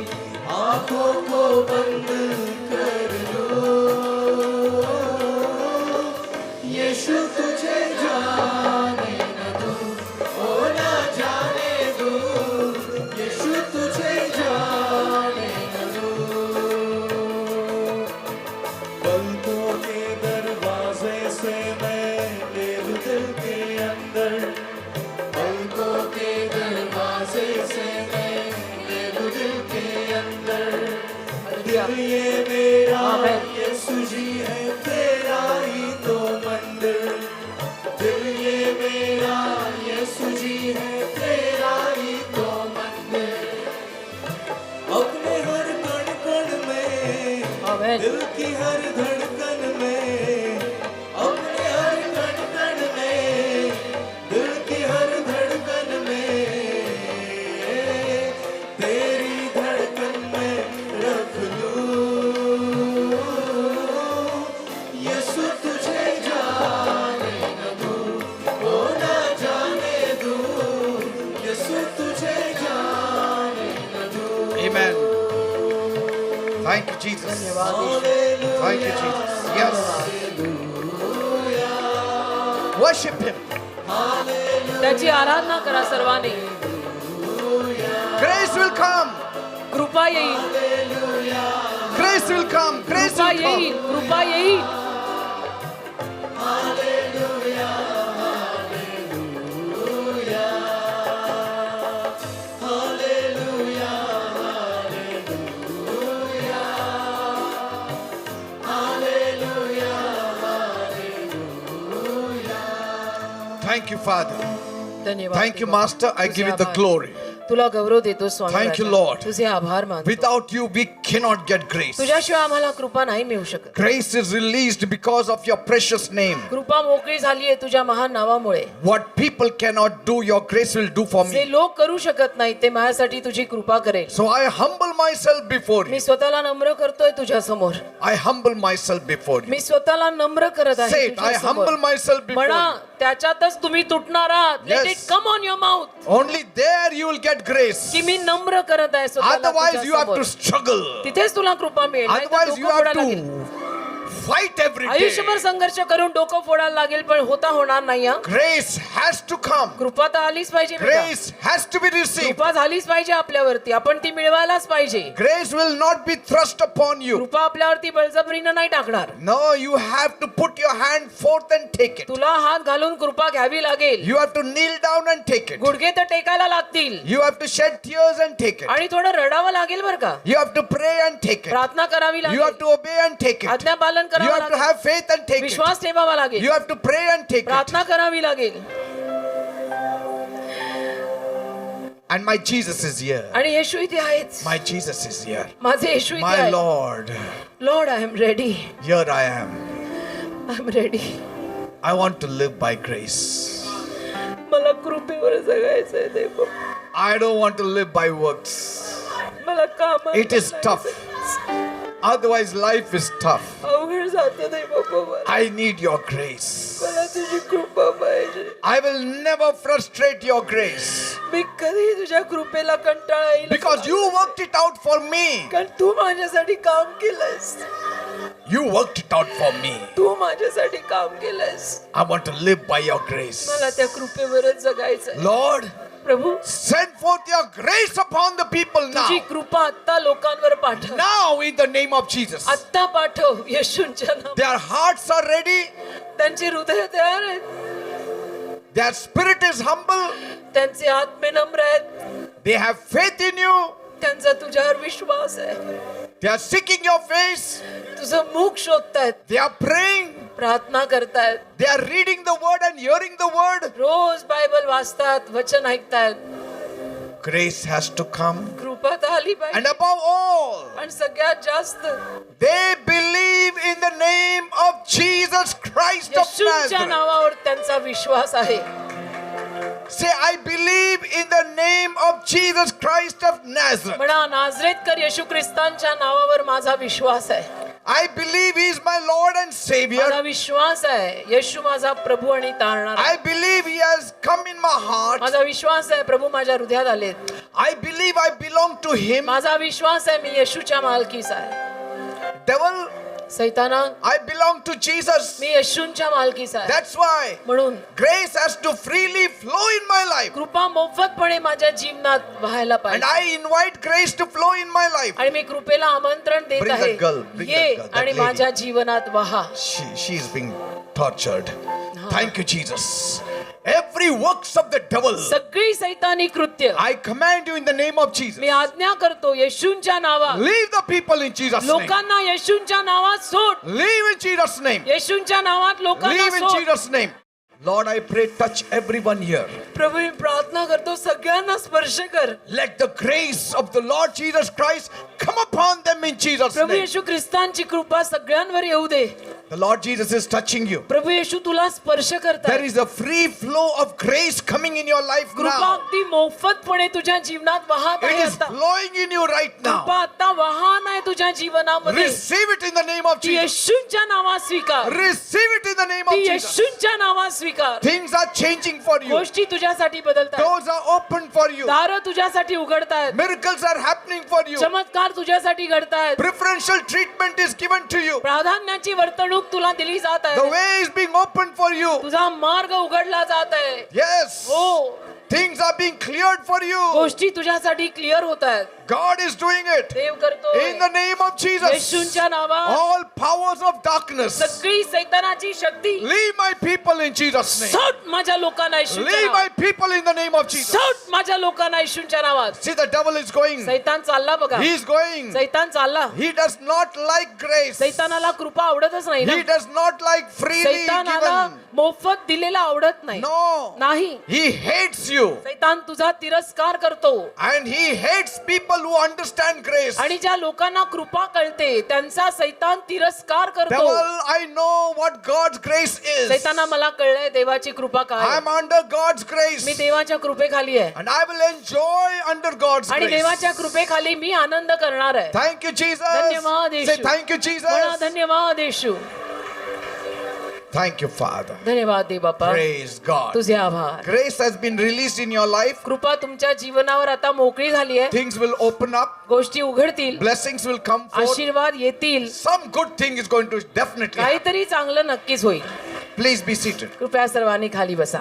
आंखों को बंद कर लो, यीशु तुझे जाने न दूं. ओ ना जाने दूं. यीशु तुझे जाने न दूं. पलकों के दरवाजे से मैं ले लूं दिल के अंदर. पलकों के दरवाजे से Thank you, Jesus. धन्यवाद येशू. Thank you, Jesus. Yes. Worship Him. त्याची आराधना करा सर्वांनी. Grace will come. कृपा येईल, Grace will come. Grace कृपा will come. येईल, कृपा येईल. Thank you, Father. धन्यवाद Thank you, देवा. Master. I तुझे give you the आभार. glory. तुला गौरव देतो स्वामी Thank you, राजा. Lord. तुझे आभार मानतो. Without you, we cannot get grace. तुझ्याशिवाय आम्हाला कृपा नाही मिळू शकत. Grace is released because of your precious name. कृपा मोकळी झाली आहे तुझ्या महान नावामुळे. What people cannot do, your grace will do for जे me. लोक करू शकत नाही ते माझ्यासाठी तुझी कृपा करेल. So I humble myself before me you. स्वतःला नम्र करतोय तुझ्या समोर. I humble myself before you. मी स्वतःला नम्र करत आहे Say it. I तुझ्यासमोर. humble myself before म्हणा you. त्याच्यातच तुम्ही तुटणार आहात. Let Yes. it come on your mouth. Only there you will get grace. की मी नम्र करत आहे स्वतःला Otherwise, you have तुझ्यासमोर. to struggle. तिथेच तुला कृपा मिळेल. नाहीतर Otherwise, you डोकं have फोडायला लागेल. to fight every day. आयुष्यभर संघर्ष करून डोकं फोडायला लागेल पण होता होणार नाही हा. Grace has to come. कृपा तर आलीच पाहिजे बेटा. Grace has to be received. कृपा झालीच पाहिजे आपल्यावरती. आपण ती मिळवायलाच पाहिजे. Grace will not be thrust upon you. कृपा आपल्यावरती बळजबरीनं नाही टाकणार. No, you have to put your hand forth and take it. तुला हात घालून कृपा घ्यावी लागेल. You have to kneel down and take it. गुडघे तर टेकायला लागतील You have to shed tears and take it. आणि थोडं रडावं लागेल बरं का. You have to pray and take it. प्रार्थना करावी You have लागेल. to obey and take it. आज्ञा पालन You करावं have to लागेल. have faith and take it. विश्वास ठेवावा लागेल. You have to pray and take it. प्रार्थना करावी लागेल. And my Jesus is here. आणि येशू इथे आहेत. My Jesus is here. माझे येशू इथे My आहेत. Lord, Lord I am ready. here I am. I am ready. I want to live by grace. मला कृपेवर जगायचंय देव. I don't want to live by works. मला काम It is tough. Otherwise, life is tough. अवघड जातं देव बाबा. I need your grace. मला तुझी कृपा पाहिजे. I will never frustrate your grace मी कधी तुझ्या कृपेला कंटाळा येईल because you worked it out for me. कारण तू माझ्यासाठी काम केलंस. You worked it out for me. तू माझ्यासाठी काम केलंस. I want to live by your grace. मला त्या कृपेवरच जगायचंय. Lord, Prabhu send forth your grace upon the people now. तुझी कृपा आत्ता लोकांवर पाठव. Now in the name of Jesus. आत्ता पाठव येशूंच्या नावात. Their hearts are ready. त्यांची हृदय तयार आहेत. Their spirit is humble. त्यांचे आत्मे नम्र आहेत. They have faith in you. त्यांचा तुझ्यावर विश्वास आहे. They are seeking your face. तुझं मुख शोधतायत. They are praying. प्रार्थना करतायत. They are reading the word and hearing the word. रोज बायबल वाचतात. वचन ऐकतायत. Grace has to come. कृपा तर आली And पाहिजे. above all, पण सगळ्यात जास्त they believe in the name of Jesus Christ of येशूंच्या Nazareth. नावावर त्यांचा विश्वास आहे. Say, I believe in the name of Jesus Christ of Nazareth. म्हणा नाझरेतकर येशू ख्रिस्तांच्या नावावर माझा विश्वास आहे. I believe He is my Lord and माझा Savior. विश्वास आहे येशू माझा प्रभू आणि तारणारा. I believe He has come in my heart. माझा विश्वास आहे प्रभू माझ्या हृदयात आलेत. I believe I belong to Him. माझा विश्वास आहे मी येशूच्या मालकीचा आहे. Devil, सैताना I belong to Jesus. मी येशूंच्या मालकीचा आहे. That's why म्हणून grace has to freely flow in my life. कृपा मोफतपणे माझ्या जीवनात व्हायला And पाहिजे. I invite grace to flow in my life. आणि मी कृपेला आमंत्रण देत Bring आहे. that girl, bring ये that girl, that आणि lady. माझ्या जीवनात वहा. She is being tortured. Thank you, Jesus. Every works of the devil, सगळी सैतानी कृत्य I command you in the name of Jesus. मी आज्ञा करतो येशूंच्या नावात. Leave the people in Jesus' name. लोकांना येशूंच्या नावात सोड. Leave in Jesus' name. येशूंच्या नावात लोकांना Leave in सोड. Jesus' name. Lord, I pray, touch everyone here. प्रभू मी प्रार्थना करतो सगळ्यांना स्पर्श कर. Let the grace of the Lord Jesus Christ come upon them in Jesus' Prabhu name. येशू ख्रिस्तांची कृपा सगळ्यांवर येऊ दे. The Lord Jesus is touching you. प्रभू येशू तुला स्पर्श There करतात. is a free flow of grace coming in your life कृपा now. अगदी मोफतपणे तुझ्या जीवनात वाहत It आहे is आता. flowing in you right कृपा now. आता वाहन आहे तुझ्या जीवनामध्ये. Receive it in the name of ती Jesus. येशूंच्या नावात स्वीकार. Receive it in the name of ती Jesus. येशूंच्या नावात स्वीकार. Things are changing for you. गोष्टी तुझ्यासाठी बदलतात. Doors are open for you. दारं तुझ्यासाठी उघडतायत. Miracles are happening for you. चमत्कार तुझ्यासाठी घडतायत. Preferential treatment is given to you. प्राधान्याची वर्तणूक तुला दिली जात The आहे. way is being opened for you. तुझा मार्ग उघडला जात आहे. Yes. हो, Things are being cleared for you. गोष्टी तुझ्यासाठी क्लिअर होत आहेत. God is doing it. देव करतो. In the name of Jesus. येशूंच्या नावात All powers of darkness. सगळी सैतानाची शक्ती Leave my people in Jesus' name. सोड माझ्या लोकांना येशूंच्या Leave नावात. my people in the name of Jesus. सोड माझ्या लोकांना येशूंच्या नावात. See, the devil is going. सैतान चालला बघा. He is going. सैतान चालला. He does not like grace. सैतानाला कृपा आवडतच नाही ना. He does not like freely सैतानाला given. मोफत दिलेला आवडत नाही. No. नाही. He hates you. सैतान तुझा तिरस्कार करतो. And he hates people who understand grace. आणि ज्या लोकांना कृपा कळते त्यांचा सैतान तिरस्कार करतो. Devil, I know what God's grace is. सैताना मला कळलंय देवाची कृपा काय I आहे. am under God's grace. मी देवाच्या कृपेखाली आहे. And I will enjoy under God's आणि grace. देवाच्या कृपेखाली मी आनंद करणार आहे. Thank you, Jesus. धन्यवाद Say येशू. thank you, म्हणा Jesus. धन्यवाद येशू. Thank you, Father. धन्यवाद दे बाप्पा. Praise God. तुझे आभार. Grace has been released in your life. कृपा तुमच्या जीवनावर आता मोकळी झाली आहे. Things will open up. गोष्टी उघडतील. Blessings will come forth. आशीर्वाद येतील. Some good thing is going to definitely happen. काहीतरी चांगलं नक्कीच होईल. Please be seated. कृपया सर्वांनी खाली बसा.